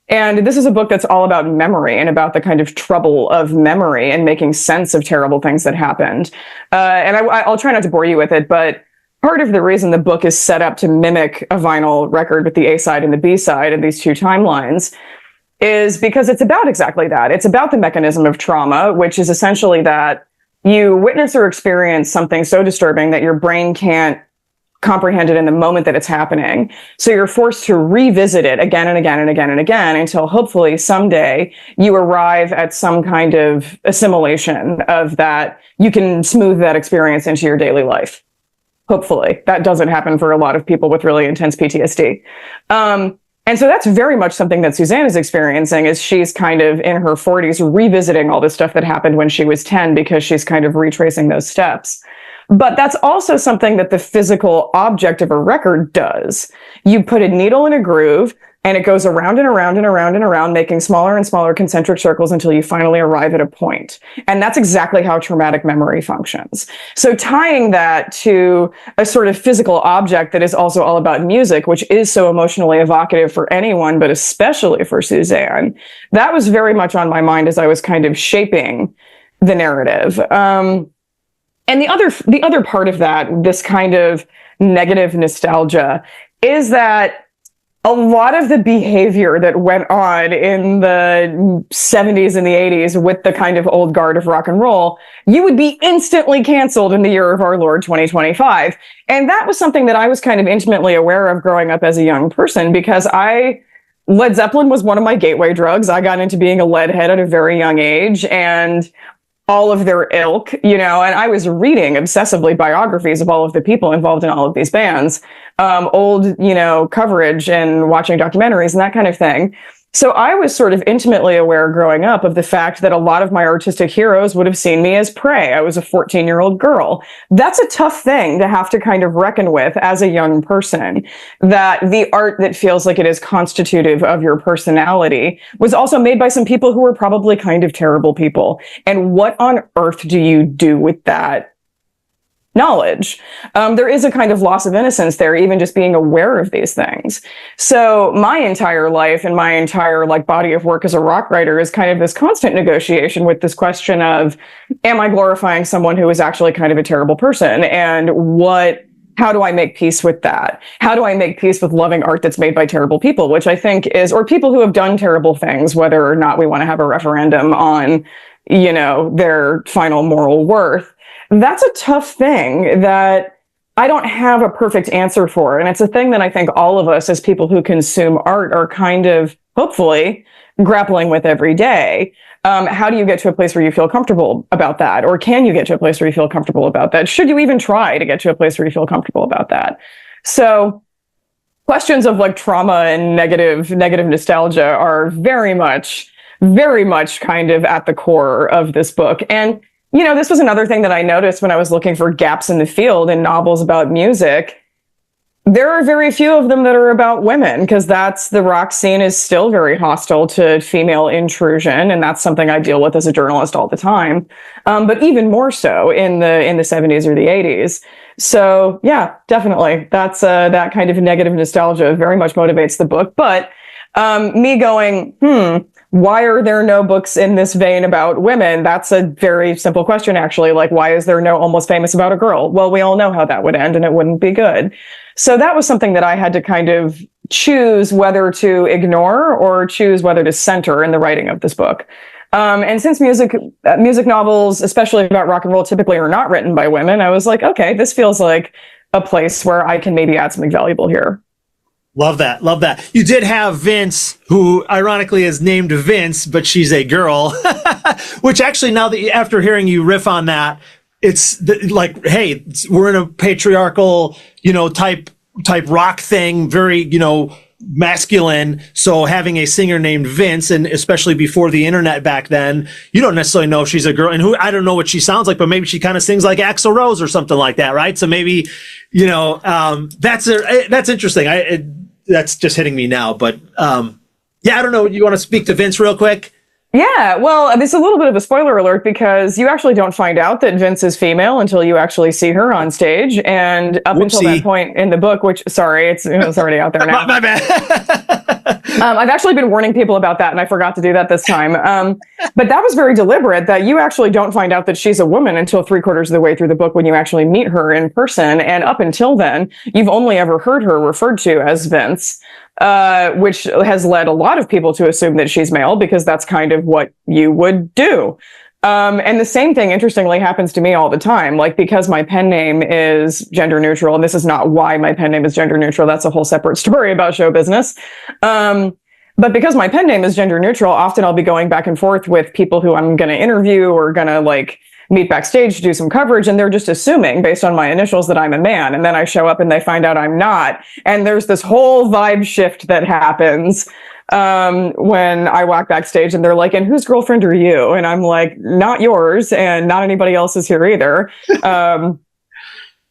And this is a book that's all about memory and about the kind of trouble of memory and making sense of terrible things that happened. And I'll try not to bore you with it, but part of the reason the book is set up to mimic a vinyl record with the A side and the B side and these two timelines is because it's about exactly that. It's about the mechanism of trauma, which is essentially that you witness or experience something so disturbing that your brain can't comprehend it in the moment that it's happening. So you're forced to revisit it again and again and again and again until hopefully someday you arrive at some kind of assimilation of that. You can smooth that experience into your daily life. Hopefully. That doesn't happen for a lot of people with really intense PTSD. And so that's very much something that Suzanne is experiencing, is she's kind of in her 40s revisiting all the stuff that happened when she was 10 because she's kind of retracing those steps. But that's also something that the physical object of a record does. You put a needle in a groove and it goes around and around and around and around, making smaller and smaller concentric circles until you finally arrive at a point. And that's exactly how traumatic memory functions. So tying that to a sort of physical object that is also all about music, which is so emotionally evocative for anyone, but especially for Suzanne, that was very much on my mind as I was kind of shaping the narrative. And the other part of that, this kind of negative nostalgia, is that a lot of the behavior that went on in the 70s and the 80s with the kind of old guard of rock and roll, you would be instantly canceled in the year of our Lord 2025. And that was something that I was kind of intimately aware of growing up as a young person, because Led Zeppelin was one of my gateway drugs. I got into being a leadhead at a very young age, and all of their ilk, and I was reading obsessively biographies of all of the people involved in all of these bands, old, coverage and watching documentaries and that kind of thing. So I was sort of intimately aware growing up of the fact that a lot of my artistic heroes would have seen me as prey. I was a 14-year-old girl. That's a tough thing to have to kind of reckon with as a young person, that the art that feels like it is constitutive of your personality was also made by some people who were probably kind of terrible people. And what on earth do you do with that knowledge? There is a kind of loss of innocence there, even just being aware of these things. So my entire life and my entire body of work as a rock writer is kind of this constant negotiation with this question of, am I glorifying someone who is actually kind of a terrible person? And how do I make peace with that? How do I make peace with loving art that's made by terrible people, which I think or people who have done terrible things, whether or not we want to have a referendum on, their final moral worth. That's a tough thing that I don't have a perfect answer for. And it's a thing that I think all of us as people who consume art are kind of, hopefully, grappling with every day. How do you get to a place where you feel comfortable about that? Or can you get to a place where you feel comfortable about that? Should you even try to get to a place where you feel comfortable about that? So questions of trauma and negative nostalgia are very much kind of at the core of this book. And this was another thing that I noticed when I was looking for gaps in the field in novels about music. There are very few of them that are about women, because the rock scene is still very hostile to female intrusion. And that's something I deal with as a journalist all the time. But even more so in the 70s or the 80s. So yeah, definitely. That's that kind of negative nostalgia very much motivates the book. But me going, why are there no books in this vein about women? That's a very simple question, actually. Why is there no Almost Famous about a girl? Well, we all know how that would end, and it wouldn't be good. So that was something that I had to kind of choose whether to ignore or choose whether to center in the writing of this book. And since music novels, especially about rock and roll, typically are not written by women, I was like, okay, this feels like a place where I can maybe add something valuable here. Love that. Love that. You did have Vince, who ironically is named Vince, but she's a girl, which actually, now that after hearing you riff on that, it's hey, we're in a patriarchal, type rock thing, very, masculine. So having a singer named Vince, and especially before the internet back then, you don't necessarily know if she's a girl, and I don't know what she sounds like, but maybe she kind of sings like Axl Rose or something like that. Right. So maybe, that's interesting. That's just hitting me now, but, yeah, I don't know. You want to speak to Vince real quick? Yeah, well, this is a little bit of a spoiler alert, because you actually don't find out that Vince is female until you actually see her on stage. And up until that point in the book, which, sorry, it's already out there now. My bad. I've actually been warning people about that, and I forgot to do that this time. But that was very deliberate, that you actually don't find out that she's a woman until 3/4 of the way through the book when you actually meet her in person. And up until then, you've only ever heard her referred to as Vince, which has led a lot of people to assume that she's male, because that's kind of what you would do. And the same thing, interestingly, happens to me all the time. Like, because my pen name is gender neutral, and this is not why my pen name is gender neutral. That's a whole separate story about show business. But because my pen name is gender neutral, often I'll be going back and forth with people who I'm going to interview or going to like meet backstage to do some coverage. And they're just assuming based on my initials that I'm a man. And then I show up and they find out I'm not. And there's this whole vibe shift that happens when I walk backstage, and they're like, and whose girlfriend are you? And I'm like, not yours, and not anybody else's here either.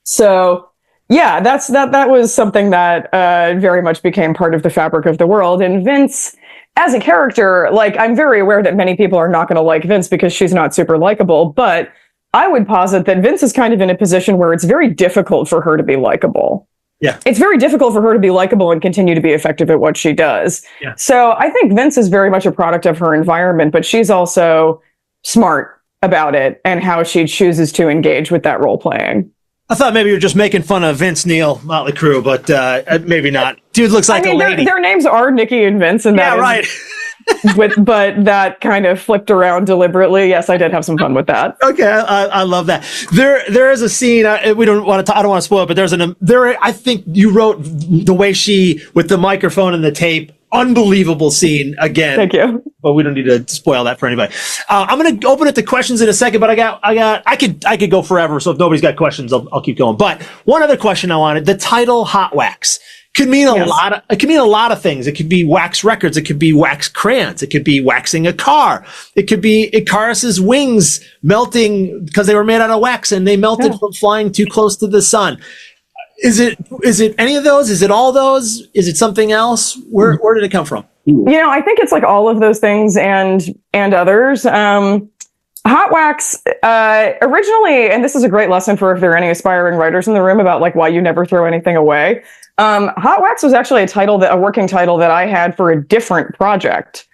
So yeah, that was something that very much became part of the fabric of the world. And Vince, as a character, like, I'm very aware that many people are not going to like Vince because she's not super likable, but I would posit that Vince is kind of in a position where it's very difficult for her to be likable. Yeah. It's very difficult for her to be likable and continue to be effective at what she does. Yeah. So I think Vince is very much a product of her environment, but she's also smart about it and how she chooses to engage with that role playing. I thought maybe you were just making fun of Vince Neil, Motley Crue, but maybe not. Dude looks like a lady. Their names are Nikki and Vince, and that right. But that kind of flipped around deliberately. Yes, I did have some fun with that. Okay, I love that. There is a scene. We don't want to. I don't want to spoil it, but I think you wrote the way she with the microphone and the tape. Unbelievable scene again. Thank you. But we don't need to spoil that for anybody. I'm going to open it to questions in a second, but I could go forever. So if nobody's got questions, I'll keep going. But one other question I wanted: the title "Hot Wax" could mean a lot. It could mean a lot of things. It could be wax records. It could be wax crayons. It could be waxing a car. It could be Icarus's wings melting because they were made out of wax and they melted from flying too close to the sun. Is it any of those? Is it all those? Is it something else? Where did it come from? You know, I think it's like all of those things and others. Hot wax originally, and this is a great lesson for if there are any aspiring writers in the room about like why you never throw anything away. Hot wax was actually a working title that I had for a different project.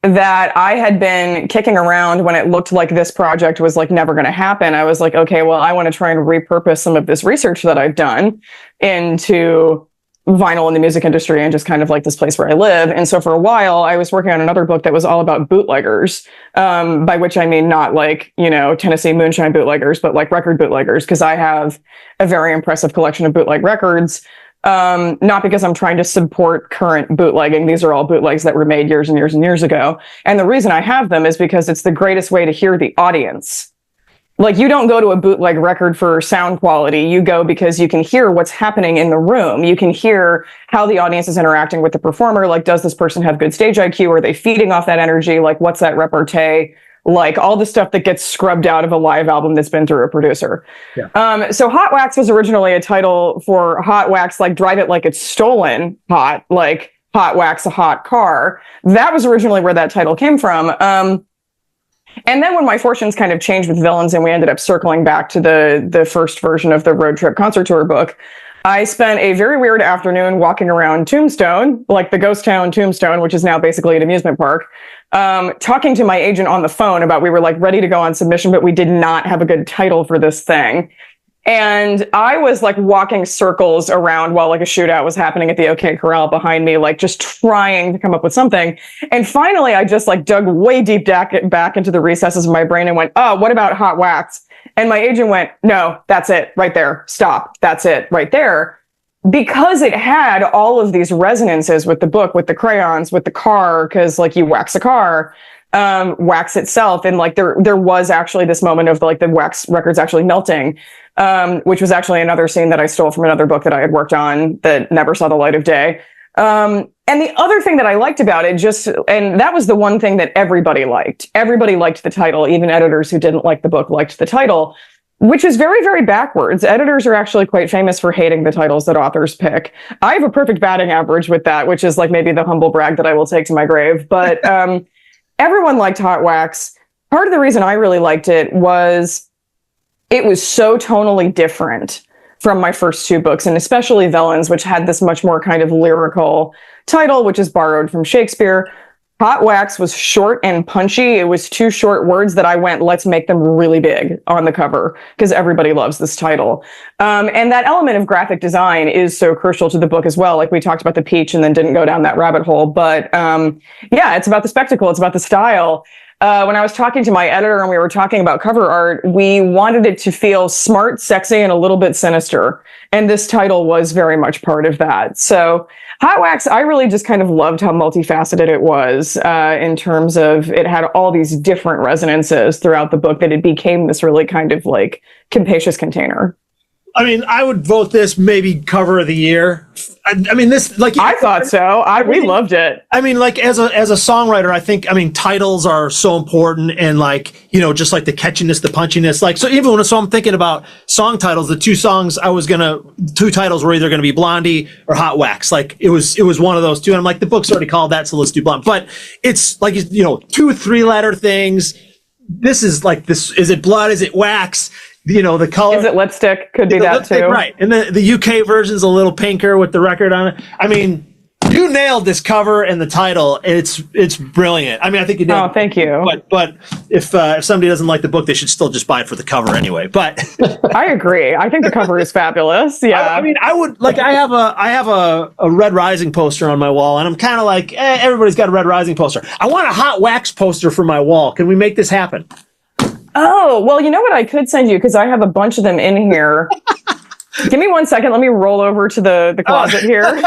That I had been kicking around when it looked like this project was like never going to happen. I was like, okay, well, I want to try and repurpose some of this research that I've done into vinyl in the music industry and just kind of like this place where I live. And so for a while, I was working on another book that was all about bootleggers, by which I mean not like, you know, Tennessee moonshine bootleggers, but like record bootleggers, because I have a very impressive collection of bootleg records. Not because I'm trying to support current bootlegging. These are all bootlegs that were made years and years and years ago. And the reason I have them is because it's the greatest way to hear the audience. Like, you don't go to a bootleg record for sound quality. You go because you can hear what's happening in the room. You can hear how the audience is interacting with the performer. Like, does this person have good stage IQ? Are they feeding off that energy? Like, what's that repartee? Like, all the stuff that gets scrubbed out of a live album that's been through a producer. Yeah. So Hot Wax was originally a title for Hot Wax, like drive it like it's stolen hot, like Hot Wax a hot car. That was originally where that title came from. And then when my fortunes kind of changed with Villains and we ended up circling back to the first version of the Road Trip Concert Tour book, I spent a very weird afternoon walking around Tombstone, like the ghost town Tombstone, which is now basically an amusement park, talking to my agent on the phone about we were like ready to go on submission, but we did not have a good title for this thing. And I was like walking circles around while like a shootout was happening at the OK Corral behind me, like just trying to come up with something. And finally, I just like dug way deep back into the recesses of my brain and went, oh, what about Hot Wax? And my agent went, no, that's it right there. Stop. That's it right there. Because it had all of these resonances with the book, with the crayons, with the car, because like you wax a car, wax itself. And like there was actually this moment of like the wax records actually melting, which was actually another scene that I stole from another book that I had worked on that never saw the light of day. And the other thing that I liked about it and that was the one thing that everybody liked. Everybody liked the title. Even editors who didn't like the book liked the title, which is very, very backwards. Editors are actually quite famous for hating the titles that authors pick. I have a perfect batting average with that, which is like maybe the humble brag that I will take to my grave. But everyone liked Hot Wax. Part of the reason I really liked it was so tonally different from my first two books, and especially Villains, which had this much more kind of lyrical title, which is borrowed from Shakespeare. Hot Wax was short and punchy. It was 2 short words that I went, let's make them really big on the cover because everybody loves this title. And that element of graphic design is so crucial to the book as well. Like we talked about the peach and then didn't go down that rabbit hole. But yeah, it's about the spectacle. It's about the style. When I was talking to my editor and we were talking about cover art, we wanted it to feel smart, sexy, and a little bit sinister. And this title was very much part of that. So Hot Wax, I really just kind of loved how multifaceted it was in terms of it had all these different resonances throughout the book that it became this really kind of like capacious container. I mean, I would vote this maybe cover of the year. I mean, this like I thought so. We loved it. I mean, like as a songwriter, I think titles are so important, and like just like the catchiness, the punchiness. Like so, even when I'm thinking about song titles, the two titles were either gonna be Blondie or Hot Wax. Like it was one of those two, and I'm like, the book's already called that, so let's do Blonde. But it's like 2 3-letter things. This is like this. Is it blood? Is it wax? The color. Is it lipstick? Could be that lipstick, too. Right. And the UK version's a little pinker with the record on it. I mean, you nailed this cover and the title. It's brilliant. I mean, I think you did. Oh, thank you. But if somebody doesn't like the book, they should still just buy it for the cover anyway. But I agree. I think the cover is fabulous. Yeah. I mean, I would like. I have a Red Rising poster on my wall, and I'm kind of like, everybody's got a Red Rising poster. I want a Hot Wax poster for my wall. Can we make this happen? Oh, well, you know what I could send you? Because I have a bunch of them in here. Give me 1 second. Let me roll over to the closet here.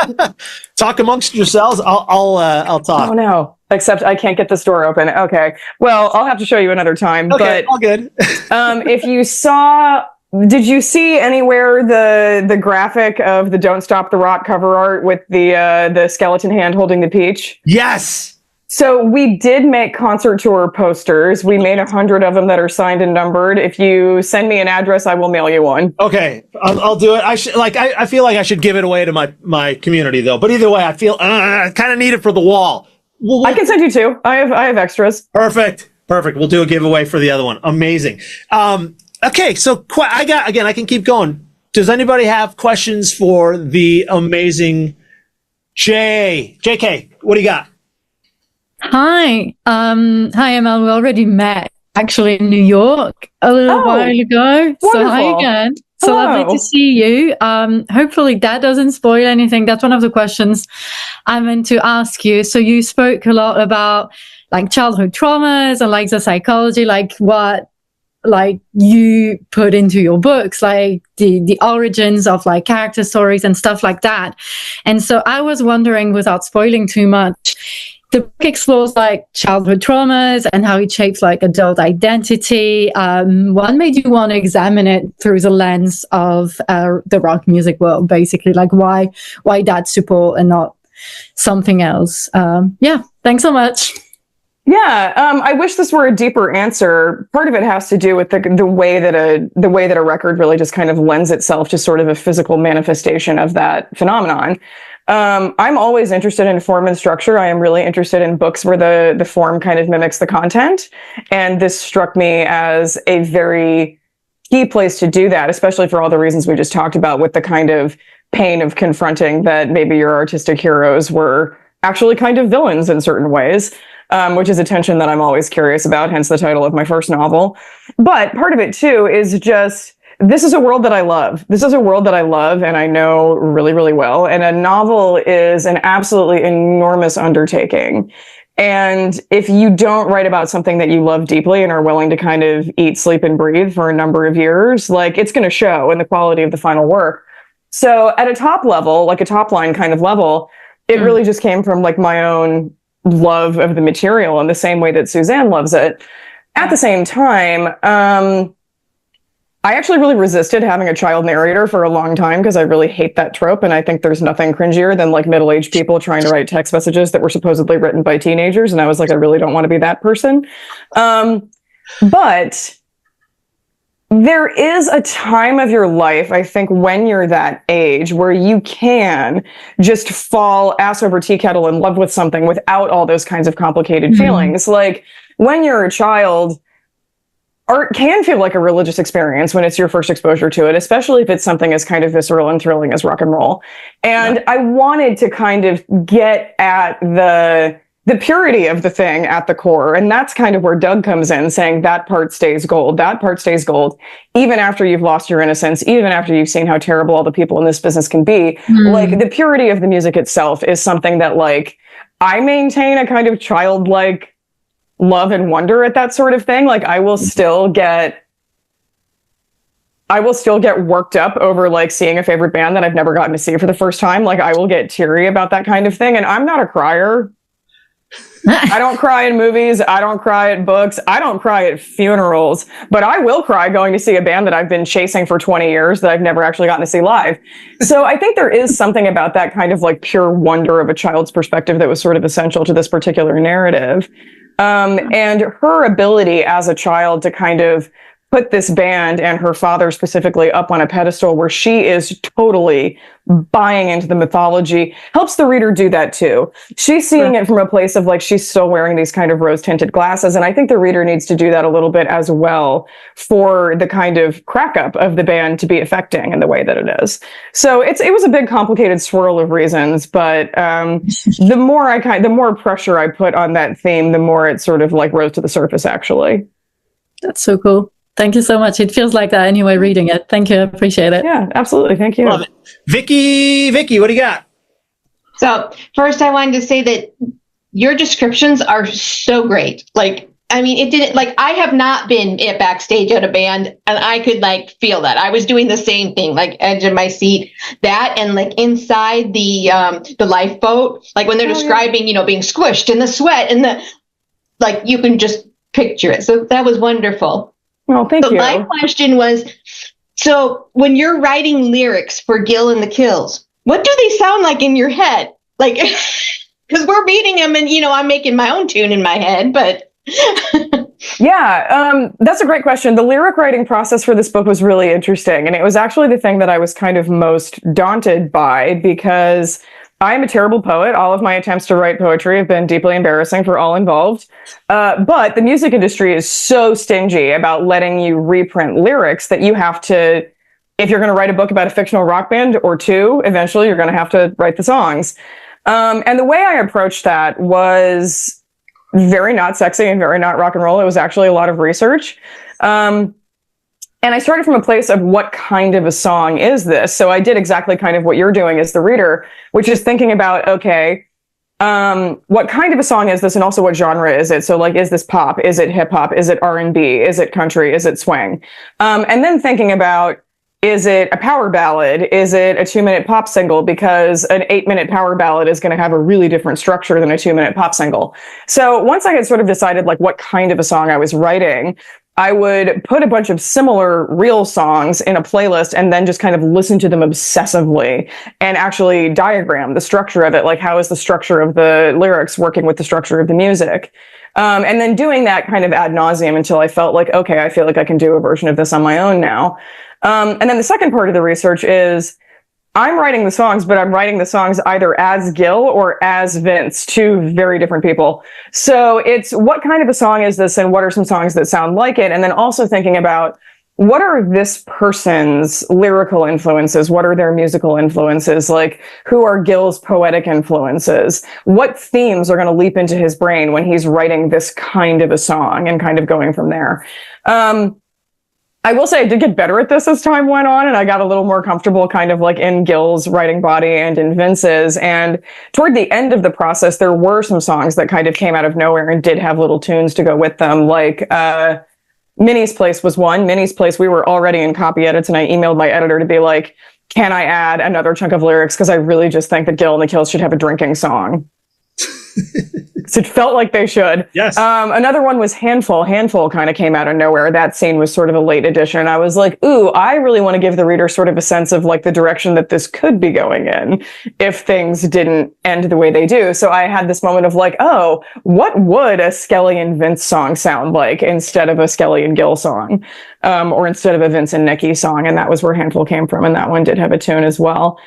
Talk amongst yourselves. I'll talk. Oh, no. Except I can't get this door open. Okay. Well, I'll have to show you another time. Okay, but, all good. if you saw... Did you see anywhere the graphic of the Don't Stop the Rock cover art with the skeleton hand holding the peach? Yes. So we did make concert tour posters. We made 100 of them that are signed and numbered. If you send me an address, I will mail you one. Okay, I'll do it. I feel like I should give it away to my community though. But either way, I feel I kind of need it for the wall. I can send you 2. I have extras. Perfect. We'll do a giveaway for the other one. Amazing. Okay, so I can keep going. Does anybody have questions for the amazing JK? What do you got? Hi, Emma. We already met actually in New York a little while ago. Wonderful. So hi again. So Hello. lovely to see you. Hopefully that doesn't spoil anything. That's one of the questions I meant to ask you. So you spoke a lot about like childhood traumas and like the psychology, like what like you put into your books, like the origins of like character stories and stuff like that. And so I was wondering, without spoiling too much, the book explores like childhood traumas and how it shapes like adult identity. What made you want to examine it through the lens of the rock music world, basically? Like why that support and not something else? Yeah, thanks so much. Yeah, I wish this were a deeper answer. Part of it has to do with the way that a record really just kind of lends itself to sort of a physical manifestation of that phenomenon. I'm always interested in form and structure. I am really interested in books where the form kind of mimics the content. And this struck me as a very key place to do that, especially for all the reasons we just talked about, with the kind of pain of confronting that maybe your artistic heroes were actually kind of villains in certain ways, which is a tension that I'm always curious about, hence the title of my first novel. But part of it too is just, this is a world that I love. This is a world that I love and I know really, really well. And a novel is an absolutely enormous undertaking. And if you don't write about something that you love deeply and are willing to kind of eat, sleep, and breathe for a number of years, like it's going to show in the quality of the final work. So at a top level, like a top line kind of level, it really just came from like my own love of the material in the same way that Suzanne loves it. At the same time, I actually really resisted having a child narrator for a long time because I really hate that trope. And I think there's nothing cringier than like middle-aged people trying to write text messages that were supposedly written by teenagers. And I was like, I really don't want to be that person. But there is a time of your life, I think, when you're that age where you can just fall ass over tea kettle in love with something without all those kinds of complicated feelings. Like when you're a child, art can feel like a religious experience when it's your first exposure to it, especially if it's something as kind of visceral and thrilling as rock and roll. And I wanted to kind of get at the purity of the thing at the core. And that's kind of where Doug comes in, saying that part stays gold. That part stays gold, even after you've lost your innocence, even after you've seen how terrible all the people in this business can be. Like, the purity of the music itself is something that, like, I maintain a kind of childlike love and wonder at that sort of thing. Like, I will still get worked up over, like, seeing a favorite band that I've never gotten to see for the first time. Like, I will get teary about that kind of thing. And I'm not a crier. I don't cry in movies. I don't cry at books. I don't cry at funerals, but I will cry going to see a band that I've been chasing for 20 years that I've never actually gotten to see live. So I think there is something about that kind of, like, pure wonder of a child's perspective that was sort of essential to this particular narrative. And her ability as a child to kind of put this band and her father specifically up on a pedestal where she is totally buying into the mythology helps the reader do that too. She's seeing it from a place of, like, she's still wearing these kind of rose-tinted glasses. And I think the reader needs to do that a little bit as well for the kind of crack up of the band to be affecting in the way that it is. So it was a big complicated swirl of reasons, but the more pressure I put on that theme, the more it sort of, like, rose to the surface, actually. That's so cool. Thank you so much. It feels like that anyway, reading it. Thank you. I appreciate it. Yeah, absolutely. Thank you. Love it. Vicky, what do you got? So first I wanted to say that your descriptions are so great. Like, I mean, it didn't, like, I have not been at backstage at a band and I could, like, feel that. I was doing the same thing, like, edge of my seat, that, and, like, inside the lifeboat, like when they're describing, you know, being squished in the sweat and the, like, you can just picture it. So that was wonderful. Well, thank you. My question was, so when you're writing lyrics for Gil and the Kills, what do they sound like in your head? Like, because we're reading them and, you know, I'm making my own tune in my head, but. Yeah, that's a great question. The lyric writing process for this book was really interesting. And it was actually the thing that I was kind of most daunted by, because I am a terrible poet. All of my attempts to write poetry have been deeply embarrassing for all involved. But the music industry is so stingy about letting you reprint lyrics that you have to, if you're going to write a book about a fictional rock band or two, eventually you're going to have to write the songs. And the way I approached that was very not sexy and very not rock and roll. It was actually a lot of research. And I started from a place of what kind of a song is this? So I did exactly kind of what you're doing as the reader, which is thinking about, okay, what kind of a song is this? And also what genre is it? So, like, is this pop? Is it hip hop? Is it R&B? Is it country? Is it swing? And then thinking about, is it a power ballad? Is it a 2-minute pop single? Because an 8-minute power ballad is going to have a really different structure than a 2-minute pop single. So once I had sort of decided, like, what kind of a song I was writing, I would put a bunch of similar real songs in a playlist and then just kind of listen to them obsessively and actually diagram the structure of it. Like, how is the structure of the lyrics working with the structure of the music? And then doing that kind of ad nauseum until I felt like, okay, I feel like I can do a version of this on my own now. And then the second part of the research is, I'm writing the songs, but I'm writing the songs either as Gil or as Vince, two very different people. So it's, what kind of a song is this and what are some songs that sound like it? And then also thinking about, what are this person's lyrical influences? What are their musical influences? Like, who are Gil's poetic influences? What themes are going to leap into his brain when he's writing this kind of a song, and kind of going from there? I will say I did get better at this as time went on, and I got a little more comfortable kind of like in Gil's writing body and in Vince's. And toward the end of the process, there were some songs that kind of came out of nowhere and did have little tunes to go with them. Like, Minnie's Place was one. Minnie's Place, we were already in copy edits, and I emailed my editor to be like, can I add another chunk of lyrics? Because I really just think that Gil and the Kills should have a drinking song. So it felt like they should. Yes. Another one was Handful. Handful kind of came out of nowhere. That scene was sort of a late addition. I was like, ooh, I really want to give the reader sort of a sense of, like, the direction that this could be going in if things didn't end the way they do. So I had this moment of, like, oh, what would a Skelly and Vince song sound like instead of a Skelly and Gil song, or instead of a Vince and Nikki song? And that was where Handful came from. And that one did have a tune as well.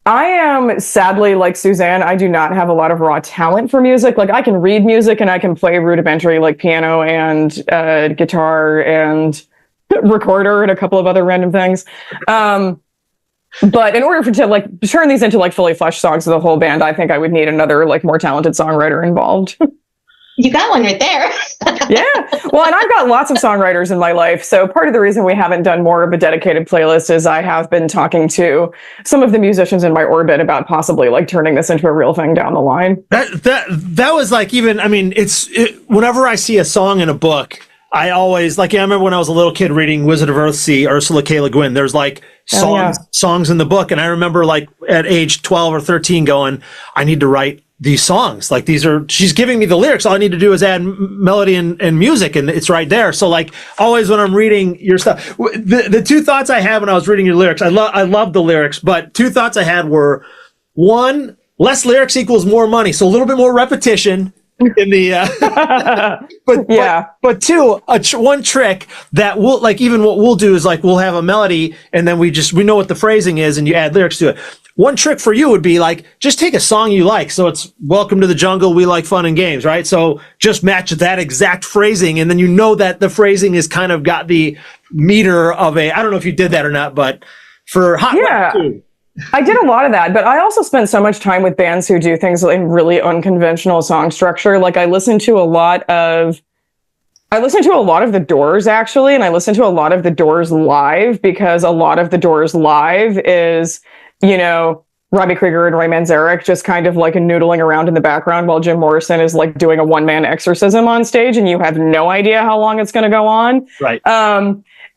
I am sadly like Suzanne. I do not have a lot of raw talent for music. Like I can read music and I can play rudimentary like piano and guitar and recorder and a couple of other random things. But in order to like turn these into like fully fleshed songs of the whole band, I think I would need another like more talented songwriter involved. You got one right there. Yeah. Well, and I've got lots of songwriters in my life. So part of the reason we haven't done more of a dedicated playlist is I have been talking to some of the musicians in my orbit about possibly like turning this into a real thing down the line. That was like, even, I mean, whenever I see a song in a book, I always like, I remember when I was a little kid reading Wizard of Earthsea, Ursula K. Le Guin, there's like songs in the book. And I remember like at age 12 or 13 going, I need to write these songs. Like she's giving me the lyrics. All I need to do is add melody and music and it's right there. So like always when I'm reading your stuff, the two thoughts I had when I was reading your lyrics, I love the lyrics, but two thoughts I had were, one, less lyrics equals more money. So a little bit more repetition in the but two, one trick that we'll like, even what we'll do is like we'll have a melody and then we know what the phrasing is and you add lyrics to it. One trick for you would be like, just take a song you like. So it's Welcome to the Jungle, we like fun and games, right? So just match that exact phrasing and then you know that the phrasing is kind of got the meter of I don't know if you did that or not, but for Hot Wet too. I did a lot of that, but I also spend so much time with bands who do things in really unconventional song structure. Like I listen to a lot of The Doors actually, and I listen to a lot of The Doors live because a lot of The Doors live is, Robbie Krieger and Ray Manzarek just kind of like noodling around in the background while Jim Morrison is like doing a one-man exorcism on stage and you have no idea how long it's going to go on. Right.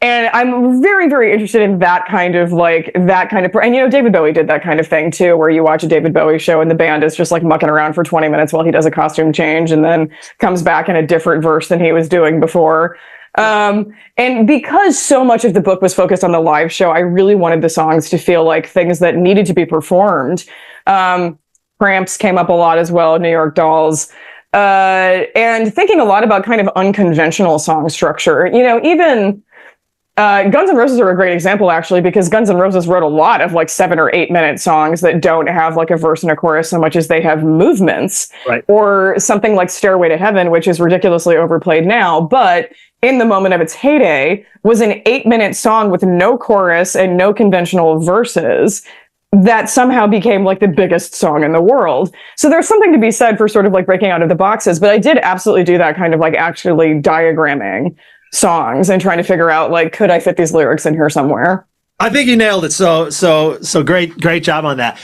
And I'm very, very interested in that kind of, and David Bowie did that kind of thing too, where you watch a David Bowie show and the band is just like mucking around for 20 minutes while he does a costume change and then comes back in a different verse than he was doing before. And because so much of the book was focused on the live show, I really wanted the songs to feel like things that needed to be performed. Cramps came up a lot as well, New York Dolls. And thinking a lot about kind of unconventional song structure, even Guns N' Roses are a great example, actually, because Guns N' Roses wrote a lot of like 7 or 8 minute songs that don't have like a verse and a chorus so much as they have movements. Right. Or something like Stairway to Heaven, which is ridiculously overplayed now, but in the moment of its heyday was an 8-minute song with no chorus and no conventional verses that somehow became like the biggest song in the world. So there's something to be said for sort of like breaking out of the boxes, but I did absolutely do that kind of like actually diagramming songs and trying to figure out like, could I fit these lyrics in here somewhere? I think you nailed it. So great job on that.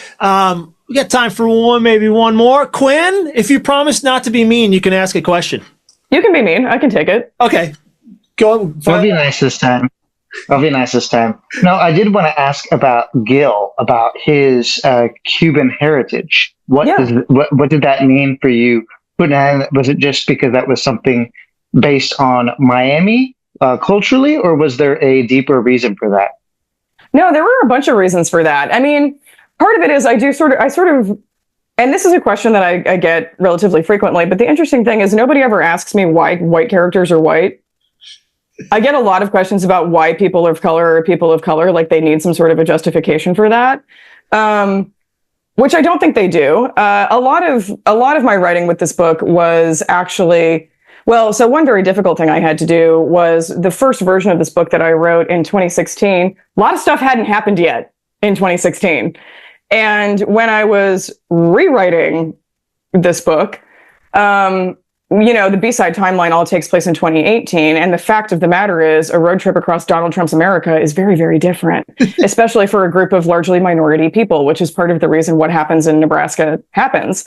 We got time for maybe one more. Quinn, if you promise not to be mean, you can ask a question. You can be mean. I can take it. Okay. Go. I'll be nice this time. No, I did want to ask about Gil, about his Cuban heritage. What did that mean for you? Was it just because that was something based on Miami culturally, or was there a deeper reason for that? No, there were a bunch of reasons for that. I mean, part of it is I sort of, and this is a question that I get relatively frequently, but the interesting thing is nobody ever asks me why white characters are white. I get a lot of questions about why people of color are people of color, like they need some sort of a justification for that, which I don't think they do. A lot of my writing with this book was actually, so one very difficult thing I had to do was the first version of this book that I wrote in 2016. A lot of stuff hadn't happened yet in 2016. And when I was rewriting this book, the B-side timeline all takes place in 2018. And the fact of the matter is a road trip across Donald Trump's America is very, very different, especially for a group of largely minority people, which is part of the reason what happens in Nebraska happens.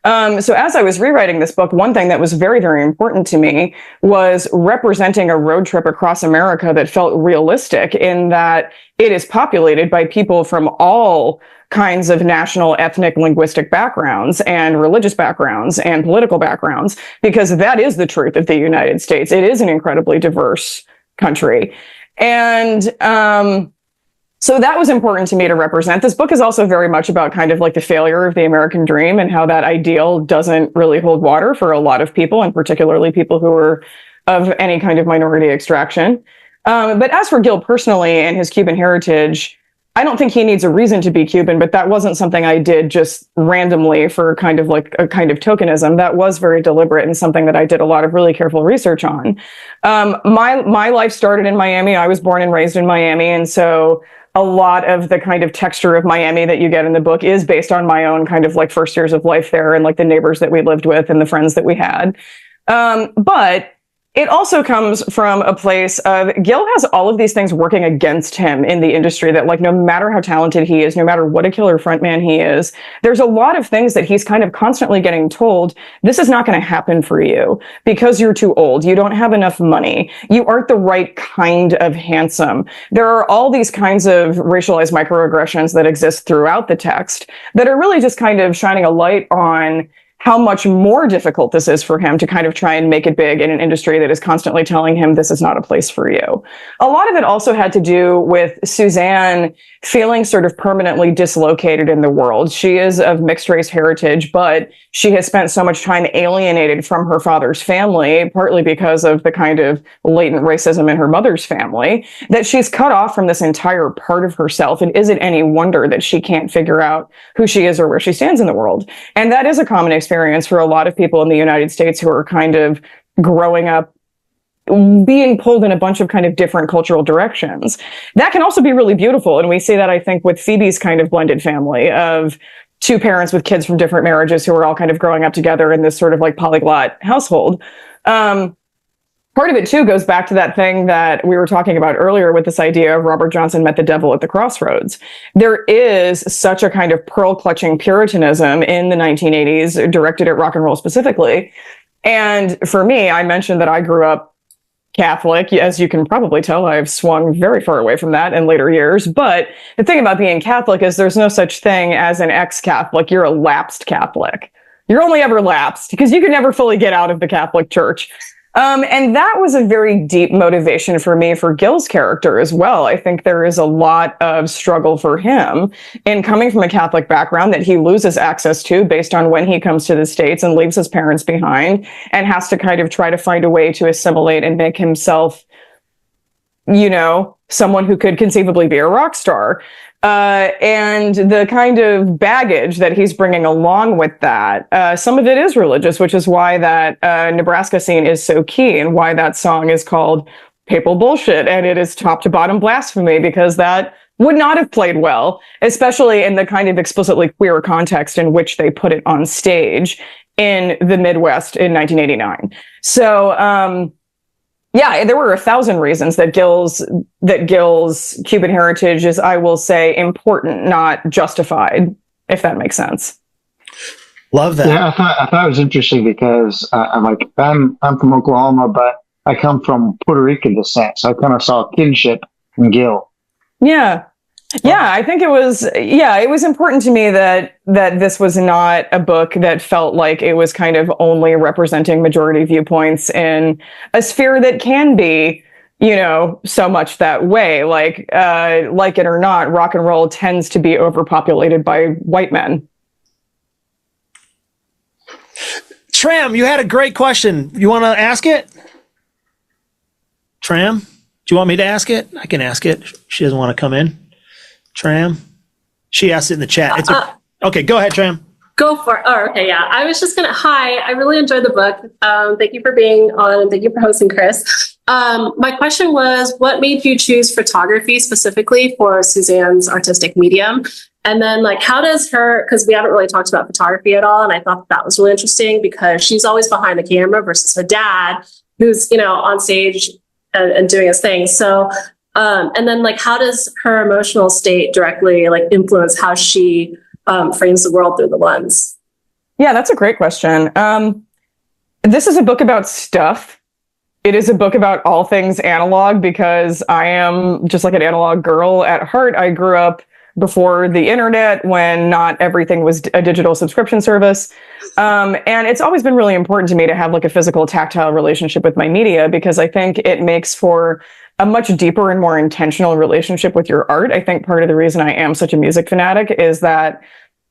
So as I was rewriting this book, one thing that was very, very important to me was representing a road trip across America that felt realistic in that it is populated by people from all kinds of national, ethnic, linguistic backgrounds and religious backgrounds and political backgrounds, because that is the truth of the United States. It is an incredibly diverse country. And so that was important to me to represent. This book is also very much about kind of like the failure of the American dream and how that ideal doesn't really hold water for a lot of people, and particularly people who are of any kind of minority extraction. But as for Gil personally and his Cuban heritage, I don't think he needs a reason to be Cuban, but that wasn't something I did just randomly for kind of like a kind of tokenism. That was very deliberate and something that I did a lot of really careful research on. My life started in Miami. I was born and raised in Miami, and so a lot of the kind of texture of Miami that you get in the book is based on my own kind of like first years of life there and like the neighbors that we lived with and the friends that we had. But it also comes from a place of Gil has all of these things working against him in the industry that, like, no matter how talented he is, no matter what a killer frontman he is, there's a lot of things that he's kind of constantly getting told, this is not going to happen for you because you're too old. You don't have enough money. You aren't the right kind of handsome. There are all these kinds of racialized microaggressions that exist throughout the text that are really just kind of shining a light on how much more difficult this is for him to kind of try and make it big in an industry that is constantly telling him this is not a place for you. A lot of it also had to do with Suzanne feeling sort of permanently dislocated in the world. She is of mixed race heritage, but she has spent so much time alienated from her father's family, partly because of the kind of latent racism in her mother's family, that she's cut off from this entire part of herself. And is it any wonder that she can't figure out who she is or where she stands in the world? And that is a common experience for a lot of people in the United States who are kind of growing up being pulled in a bunch of kind of different cultural directions. That can also be really beautiful. And we see that, I think, with Phoebe's kind of blended family of two parents with kids from different marriages who are all kind of growing up together in this sort of like polyglot household. Part of it, too, goes back to that thing that we were talking about earlier with this idea of Robert Johnson met the devil at the crossroads. There is such a kind of pearl-clutching puritanism in the 1980s directed at rock and roll specifically. And for me, I mentioned that I grew up Catholic. As you can probably tell, I've swung very far away from that in later years. But the thing about being Catholic is there's no such thing as an ex-Catholic. You're a lapsed Catholic. You're only ever lapsed because you can never fully get out of the Catholic Church. And that was a very deep motivation for me for Gil's character as well. I think there is a lot of struggle for him in coming from a Catholic background that he loses access to based on when he comes to the States and leaves his parents behind and has to kind of try to find a way to assimilate and make himself, you know, someone who could conceivably be a rock star. And the kind of baggage that he's bringing along with that, some of it is religious, which is why that Nebraska scene is so key and why that song is called Papal Bullshit. And it is top to bottom blasphemy because that would not have played well, especially in the kind of explicitly queer context in which they put it on stage in the Midwest in 1989. So, yeah, there were 1,000 reasons that Gil's Cuban heritage is, I will say, important, not justified, if that makes sense. Love that. Yeah, I thought it was interesting because I'm from Oklahoma, but I come from Puerto Rican descent, so I kind of saw kinship in Gil. Yeah. Yeah, I think it was important to me that this was not a book that felt like it was kind of only representing majority viewpoints in a sphere that can be, you know, so much that way. Like it or not, rock and roll tends to be overpopulated by white men. Tram, you had a great question. You want to ask it? Tram, do you want me to ask it? I can ask it. She doesn't want to come in. Tram, she asked it in the chat. Okay, go ahead, Tram. Go for it. Oh, okay, yeah. I was just hi, I really enjoyed the book. Thank you for being on and thank you for hosting, Chris. My question was, what made you choose photography specifically for Suzanne's artistic medium? And then how does because we haven't really talked about photography at all, and I thought that was really interesting because she's always behind the camera versus her dad, who's, on stage and doing his thing. So, and then how does her emotional state directly influence how she frames the world through the lens? Yeah, that's a great question. This is a book about stuff. It is a book about all things analog because I am just like an analog girl at heart. I grew up before the internet when not everything was a digital subscription service. And it's always been really important to me to have a physical tactile relationship with my media because I think it makes for a much deeper and more intentional relationship with your art. I think part of the reason I am such a music fanatic is that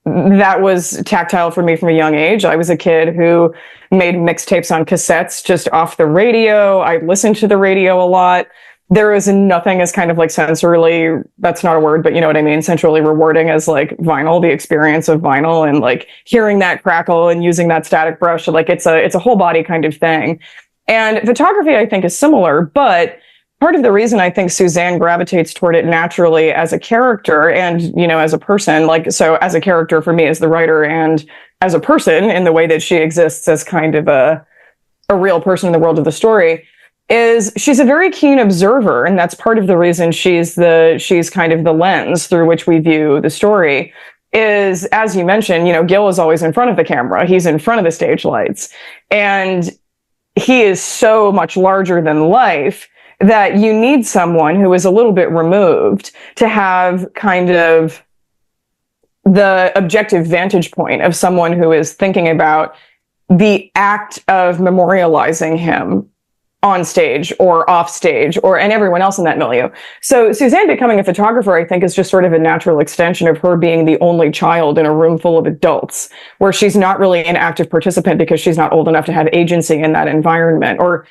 was tactile for me from a young age. I was a kid who made mixtapes on cassettes just off the radio. I listened to the radio a lot. there is nothing as kind of like sensorily, that's not a word, but you know what I mean, sensually rewarding as like vinyl, the experience of vinyl, and like hearing that crackle and using that static brush. Like it's a whole body kind of thing. And photography, I think, is similar, but part of the reason I think Suzanne gravitates toward it naturally as a character and, you know, as a person, like, so as a character for me as the writer and as a person in the way that she exists as kind of a real person in the world of the story, is she's a very keen observer. And that's part of the reason she's kind of the lens through which we view the story. Is, as you mentioned, you know, Gil is always in front of the camera. He's in front of the stage lights. And he is so much larger than life that you need someone who is a little bit removed to have kind of the objective vantage point of someone who is thinking about the act of memorializing him on stage or off stage and everyone else in that milieu. So Suzanne becoming a photographer, I think, is just sort of a natural extension of her being the only child in a room full of adults, where she's not really an active participant because she's not old enough to have agency in that environment, or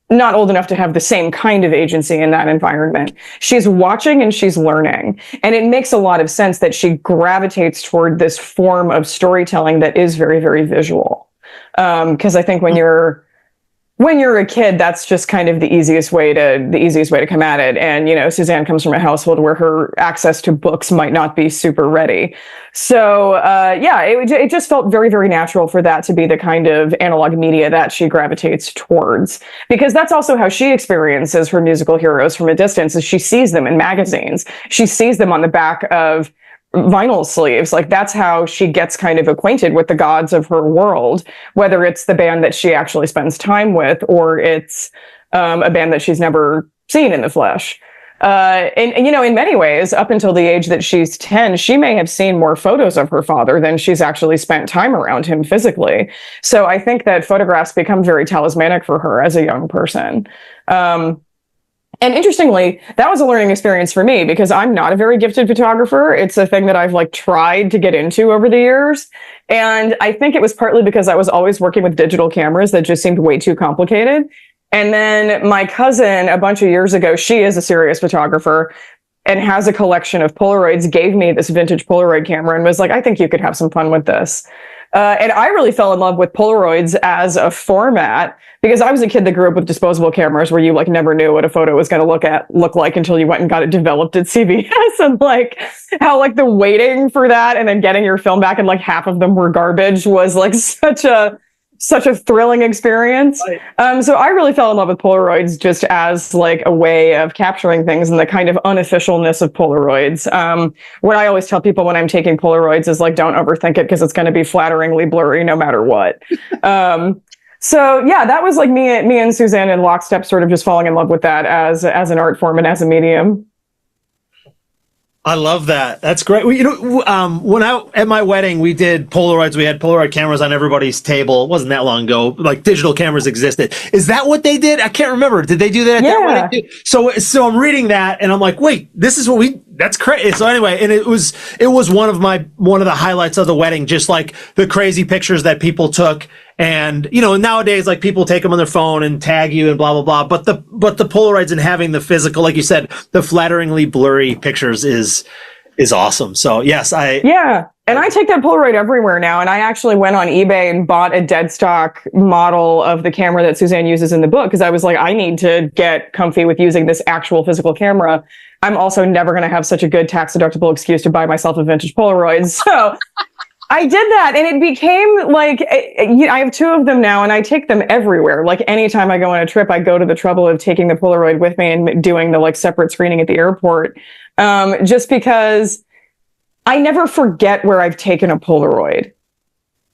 not old enough to have the same kind of agency in that environment. She's watching and she's learning. And it makes a lot of sense that she gravitates toward this form of storytelling that is very, very visual. Because I think when you're a kid, that's just kind of the easiest way to come at it. And, you know, Suzanne comes from a household where her access to books might not be super ready. So, it just felt very, very natural for that to be the kind of analog media that she gravitates towards, because that's also how she experiences her musical heroes from a distance, is she sees them in magazines. She sees them on the back of vinyl sleeves. Like, that's how she gets kind of acquainted with the gods of her world, whether it's the band that she actually spends time with, or it's a band that she's never seen in the flesh. And you know, in many ways, up until the age that she's 10, she may have seen more photos of her father than she's actually spent time around him physically. So I think that photographs become very talismanic for her as a young person. And interestingly, that was a learning experience for me, because I'm not a very gifted photographer. It's a thing that I've like tried to get into over the years. And I think it was partly because I was always working with digital cameras that just seemed way too complicated. And then my cousin, a bunch of years ago, she is a serious photographer and has a collection of Polaroids, gave me this vintage Polaroid camera and was like, I think you could have some fun with this. And I really fell in love with Polaroids as a format, because I was a kid that grew up with disposable cameras where you like never knew what a photo was going to look like until you went and got it developed at CVS, and like how like the waiting for that and then getting your film back and like half of them were garbage was like such a thrilling experience. Right. So I really fell in love with Polaroids just as like a way of capturing things and the kind of unofficialness of Polaroids. What I always tell people when I'm taking Polaroids is like, don't overthink it, because it's going to be flatteringly blurry no matter what. So yeah, that was like me and Suzanne in lockstep, sort of just falling in love with that as an art form and as a medium. I love that. That's great. Well, you know, when at my wedding, we did Polaroids. We had Polaroid cameras on everybody's table. It wasn't that long ago. Like, digital cameras existed. Is that what they did? I can't remember. Did they do that at that wedding? So I'm reading that and I'm like, wait, this is what that's crazy. So anyway, and it was one of the highlights of the wedding, just like the crazy pictures that people took. And, you know, nowadays, like, people take them on their phone and tag you and blah, blah, blah. But the Polaroids and having the physical, like you said, the flatteringly blurry pictures is awesome. So yes, and I take that Polaroid everywhere now. And I actually went on eBay and bought a dead stock model of the camera that Suzanne uses in the book, because I was like, I need to get comfy with using this actual physical camera. I'm also never going to have such a good tax deductible excuse to buy myself a vintage Polaroid. So I did that, and it became like, I have two of them now, and I take them everywhere. Like, anytime I go on a trip, I go to the trouble of taking the Polaroid with me and doing the like separate screening at the airport, just because I never forget where I've taken a Polaroid.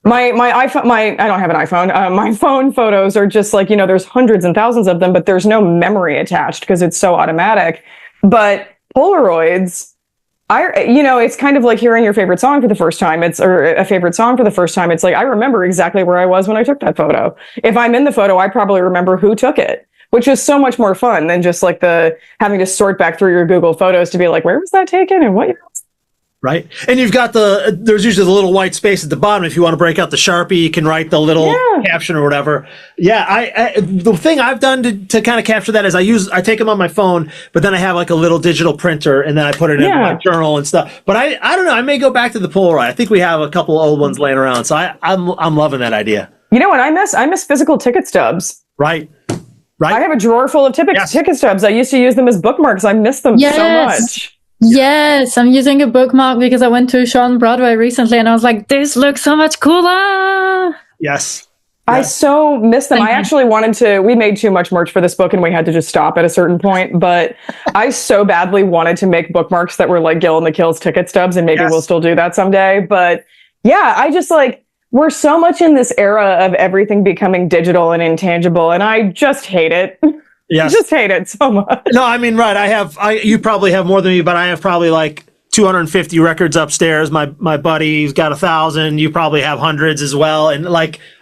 My iPhone, I don't have an iPhone. My phone photos are just like, you know, there's hundreds and thousands of them, but there's no memory attached because it's so automatic. But Polaroids, it's kind of like hearing your favorite song for the first time. Or a favorite song for the first time. It's like, I remember exactly where I was when I took that photo. If I'm in the photo, I probably remember who took it, which is so much more fun than just like having to sort back through your Google Photos to be like, where was that taken and what? Right. And you've got there's usually the little white space at the bottom. If you want to break out the Sharpie, you can write the little caption or whatever. Yeah. I the thing I've done to kind of capture that is I take them on my phone, but then I have like a little digital printer and then I put it in my journal and stuff. But I don't know. I may go back to the Polaroid. I think we have a couple old ones laying around. So I'm loving that idea. You know what I miss? I miss physical ticket stubs. Right. I have a drawer full of ticket stubs. I used to use them as bookmarks. I miss them so much. Yes, I'm using a bookmark because I went to a show on Broadway recently and I was like, this looks so much cooler. Yes. I so miss them. I actually we made too much merch for this book and we had to just stop at a certain point, but I so badly wanted to make bookmarks that were like Gil and the Kills ticket stubs, and maybe we'll still do that someday. But yeah, I just we're so much in this era of everything becoming digital and intangible, and I just hate it. Yes. I just hate it so much. No, I mean, right. You probably have more than me, but I have probably like 250 records upstairs. My buddy's got 1,000. You probably have hundreds as well. And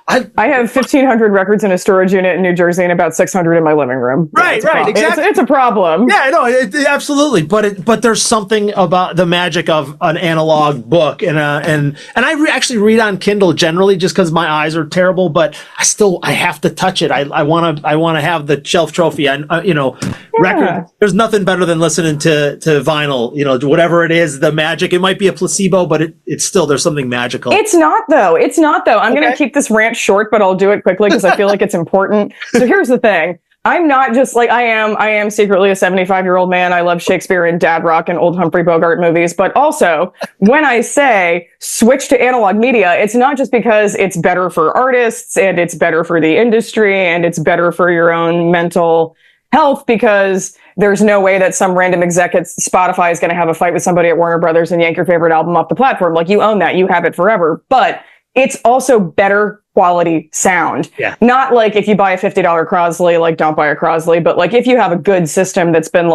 I have 1,500 records in a storage unit in New Jersey and about 600 in my living room. Right, exactly. It's a problem. Yeah, no, absolutely. But there's something about the magic of an analog book, and I actually read on Kindle generally just because my eyes are terrible. But I have to touch it. I want to have the shelf trophy. Record. There's nothing better than listening to vinyl. Whatever it is, the magic. It might be a placebo, but it's still there's something magical. It's not though. I'm going to keep this rant short, but I'll do it quickly because I feel like it's important. So here's the thing. I'm not just I am secretly a 75-year-old man. I love Shakespeare and dad rock and old Humphrey Bogart movies. But also, when I say switch to analog media, it's not just because it's better for artists and it's better for the industry and it's better for your own mental health, because there's no way that some random exec at Spotify is going to have a fight with somebody at Warner Brothers and yank your favorite album off the platform. You own that. You have it forever. But it's also better quality sound. Yeah. Not if you buy a $50 Crosley, don't buy a Crosley, but if you have a good system that's been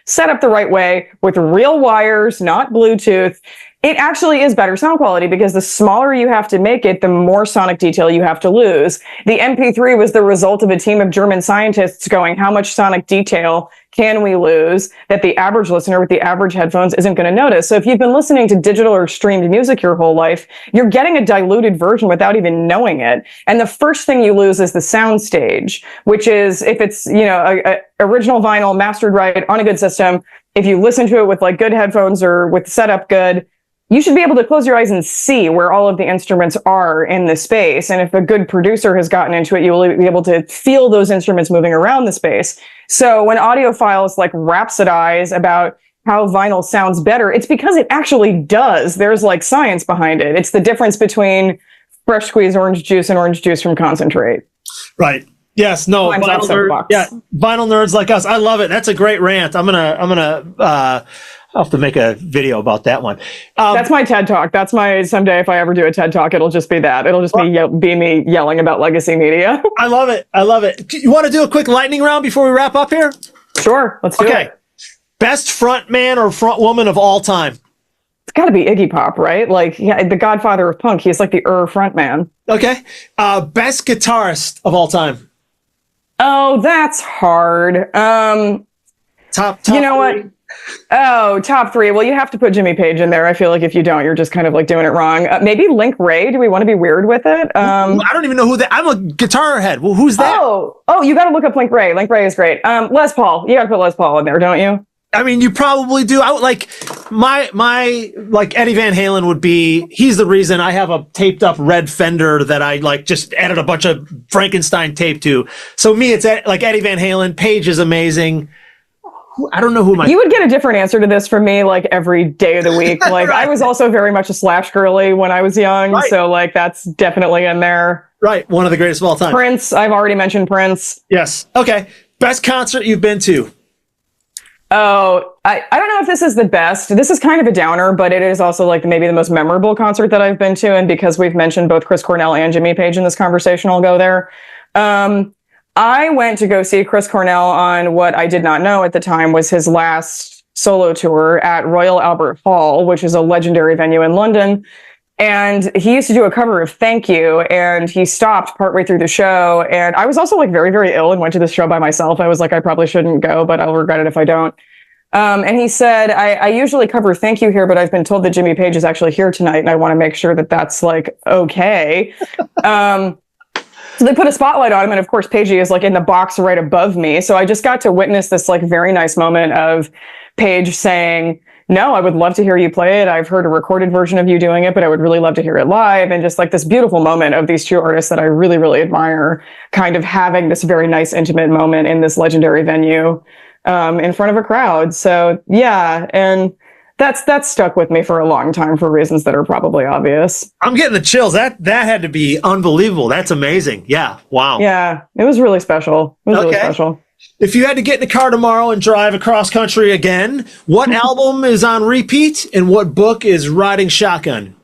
set up the right way with real wires, not Bluetooth, it actually is better sound quality, because the smaller you have to make it, the more sonic detail you have to lose. The MP3 was the result of a team of German scientists going, how much sonic detail can we lose that the average listener with the average headphones isn't going to notice? So if you've been listening to digital or streamed music your whole life, you're getting a diluted version without even knowing it. And the first thing you lose is the sound stage, which is, if it's, a original vinyl mastered right on a good system, if you listen to it with good headphones or with setup good, you should be able to close your eyes and see where all of the instruments are in the space. And if a good producer has gotten into it, you will be able to feel those instruments moving around the space. So when audiophiles rhapsodize about how vinyl sounds better, it's because it actually does. There's science behind it. It's the difference between fresh squeezed orange juice and orange juice from concentrate. Right. Yes. No. Vinyl nerds like us. I love it. That's a great rant. I'll have to make a video about that one. That's my TED Talk. That's someday if I ever do a TED Talk, it'll just be that. It'll just be me yelling about legacy media. I love it. You want to do a quick lightning round before we wrap up here? Sure. Let's do it. Okay. Best front man or front woman of all time? It's got to be Iggy Pop, right? The godfather of punk. He's the front man. Okay. Best guitarist of all time? Oh, that's hard. Top you know three. What? Oh, top three. Well, you have to put Jimmy Page in there. I feel if you don't, you're just kind of doing it wrong. Maybe Link Ray. Do we want to be weird with it? I don't even know who that. I'm a guitar head. Well, who's that? Oh, you got to look up Link Ray. Link Ray is great. Les Paul. You got to put Les Paul in there, don't you? I mean, you probably do. I would my Eddie Van Halen would be. He's the reason I have a taped up red Fender that I just added a bunch of Frankenstein tape to. So me, it's Eddie Van Halen. Page is amazing. I don't know who You would get a different answer to this from me every day of the week. Right. I was also very much a Slash girly when I was young, right. So that's definitely in there. Right, one of the greatest of all time. Prince, I've already mentioned Prince. Yes. Okay. Best concert you've been to? Oh, I don't know if this is the best. This is kind of a downer, but it is also maybe the most memorable concert that I've been to. And because we've mentioned both Chris Cornell and Jimmy Page in this conversation, I'll go there. I went to go see Chris Cornell on what I did not know at the time was his last solo tour at Royal Albert Hall, which is a legendary venue in London. And he used to do a cover of Thank You, and he stopped partway through the show. And I was also very, very ill and went to this show by myself. I was I probably shouldn't go, but I'll regret it if I don't. And he said, I usually cover Thank You here, but I've been told that Jimmy Page is actually here tonight, and I want to make sure that that's like okay. So they put a spotlight on him, and of course, Pagey is like in the box right above me. So I just got to witness this like very nice moment of Page saying, "No, I would love to hear you play it. I've heard a recorded version of you doing it, but I would really love to hear it live." And just like this beautiful moment of these two artists that I really, really admire, kind of having this very nice, intimate moment in this legendary venue in front of a crowd. So yeah, and that's stuck with me for a long time for reasons that are probably obvious. I'm getting the chills. That had to be unbelievable. That's amazing. Yeah. Wow. Yeah, it was really special. It was really special. If you had to get in the car tomorrow and drive across country again, what album is on repeat and what book is riding shotgun?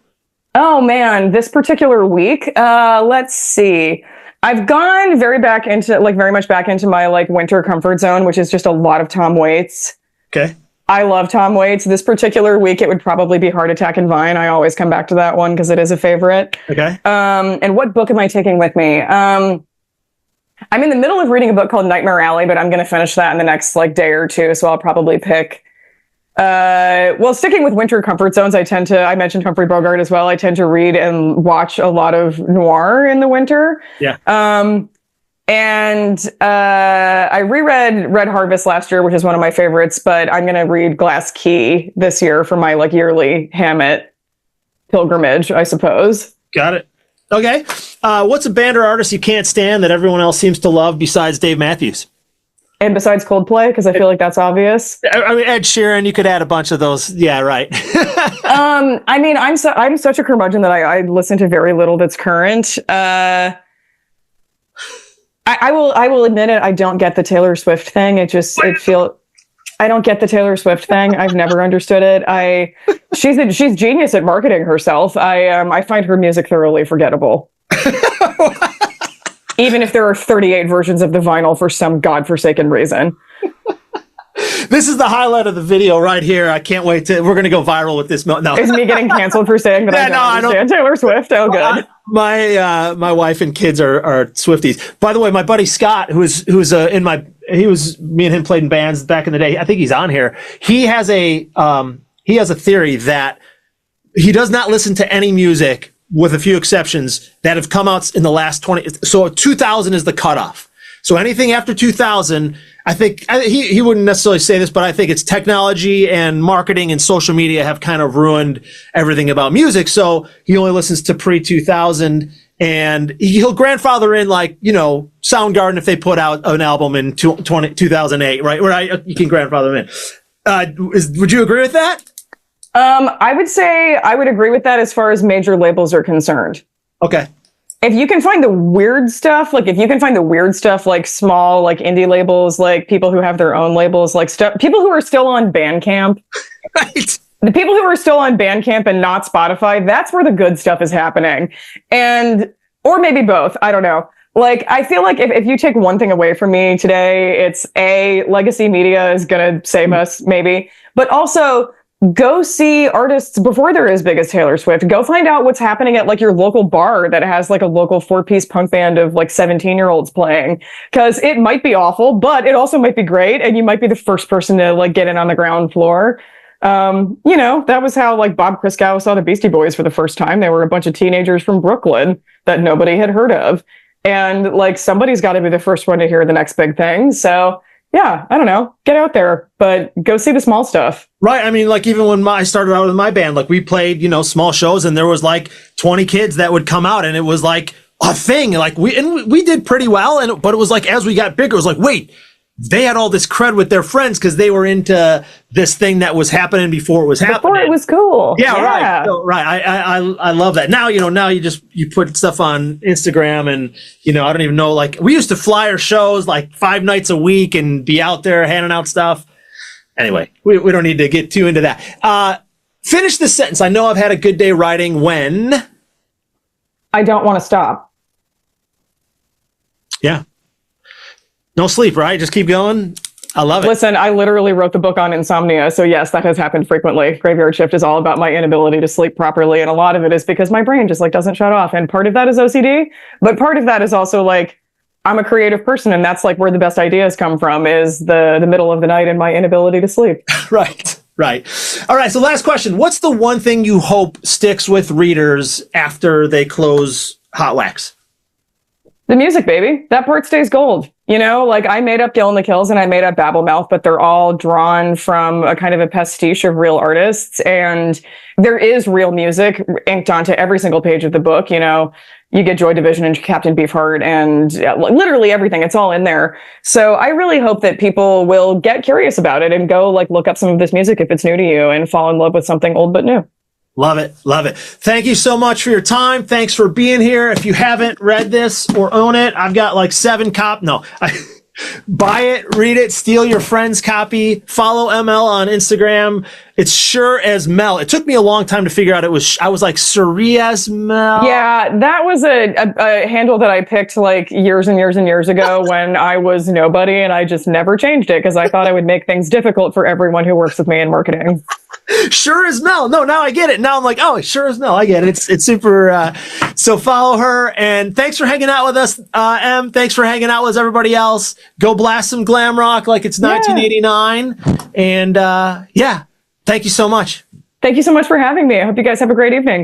Oh man, this particular week, let's see. I've gone very much back into my like winter comfort zone, which is just a lot of Tom Waits. Okay. I love Tom Waits. This particular week, it would probably be Heart Attack and Vine. I always come back to that one because it is a favorite. Okay. And what book am I taking with me? I'm in the middle of reading a book called Nightmare Alley, but I'm going to finish that in the next like day or two. So I'll probably pick, sticking with winter comfort zones, I mentioned Humphrey Bogart as well. I tend to read and watch a lot of noir in the winter. Yeah. I reread Red Harvest last year, which is one of my favorites, but I'm going to read Glass Key this year for my like yearly Hammett pilgrimage, I suppose. Got it. Okay. What's a band or artist you can't stand that everyone else seems to love besides Dave Matthews? And besides Coldplay, because I feel like that's obvious. I mean, Ed Sheeran, you could add a bunch of those. Yeah, right. I mean, I'm such a curmudgeon that I listen to very little that's current. I will admit it. I don't get the Taylor Swift thing. I don't get the Taylor Swift thing. I've never understood it. She's genius at marketing herself. I find her music thoroughly forgettable. Even if there are 38 versions of the vinyl for some godforsaken reason. This is the highlight of the video right here. I can't wait we're going to go viral with this. No. Is me getting canceled for saying that I don't understand Taylor Swift? Oh, good. My wife and kids are Swifties. By the way, my buddy Scott, me and him played in bands back in the day. I think he's on here. He has a theory that he does not listen to any music, with a few exceptions, that have come out in the last 20. So 2000 is the cutoff. So anything after 2000, I think he wouldn't necessarily say this, but I think it's technology and marketing and social media have kind of ruined everything about music. So he only listens to pre-2000, and he'll grandfather in like, Soundgarden if they put out an album in 2008, right? Where you can grandfather them in. Would you agree with that? I would say I would agree with that as far as major labels are concerned. Okay. If you can find the weird stuff, like small, like indie labels, like people who have their own labels, like people who are still on Bandcamp, right? The people who are still on Bandcamp and not Spotify, that's where the good stuff is happening. Or maybe both. I don't know. Like, I feel like if you take one thing away from me today, it's legacy media is going to save us, maybe, but also go see artists before they're as big as Taylor Swift. Go find out what's happening at like your local bar that has like a local 4-piece punk band of like 17-year-olds playing. Cause it might be awful, but it also might be great. And you might be the first person to like get in on the ground floor. That was how like Bob Christgau saw the Beastie Boys for the first time. They were a bunch of teenagers from Brooklyn that nobody had heard of. And like somebody's got to be the first one to hear the next big thing. So yeah, I don't know. Get out there, but go see the small stuff. Right. I mean, like even when I started out with my band, like we played, small shows, and there was like 20 kids that would come out, and it was like a thing. Like we did pretty well, but it was like as we got bigger, it was like, wait, they had all this cred with their friends because they were into this thing that was happening before it was happening. Before it was cool. Yeah. Right. So, right. I love that. Now, now you put stuff on Instagram, and, I don't even know, like we used to flyer shows like 5 nights a week and be out there handing out stuff. Anyway, we don't need to get too into that. Finish this sentence. I know I've had a good day writing when I don't want to stop. Yeah. No sleep, right? Just keep going. I love it. Listen, I literally wrote the book on insomnia. So yes, that has happened frequently. Graveyard Shift is all about my inability to sleep properly. And a lot of it is because my brain just like doesn't shut off. And part of that is OCD, but part of that is also like I'm a creative person, and that's like where the best ideas come from, is the middle of the night and my inability to sleep. Right. All right. So last question. What's the one thing you hope sticks with readers after they close Hot Wax? The music, baby. That part stays gold. You know, like I made up Gil the Kills and I made up Babblemouth, but they're all drawn from a kind of a pastiche of real artists. And there is real music inked onto every single page of the book. You know, you get Joy Division and Captain Beefheart and literally everything. It's all in there. So I really hope that people will get curious about it and go like look up some of this music if it's new to you and fall in love with something old but new. Love it. Thank you so much for your time. Thanks for being here. If you haven't read this or own it, I've got like 7 buy it, read it, steal your friend's copy, follow ML on Instagram. It's Sure as Mel. It took me a long time to figure out I was like Suri as Mel. Yeah, that was a handle that I picked like years and years and years ago when I was nobody, and I just never changed it because I thought I would make things difficult for everyone who works with me in marketing. Sure as Mel. No, now I get it. Now I'm like, oh, Sure as Mel. I get it. It's super. So follow her, and thanks for hanging out with us, Em. Thanks for hanging out with everybody else. Go blast some glam rock like it's 1989, and yeah, thank you so much. Thank you so much for having me. I hope you guys have a great evening.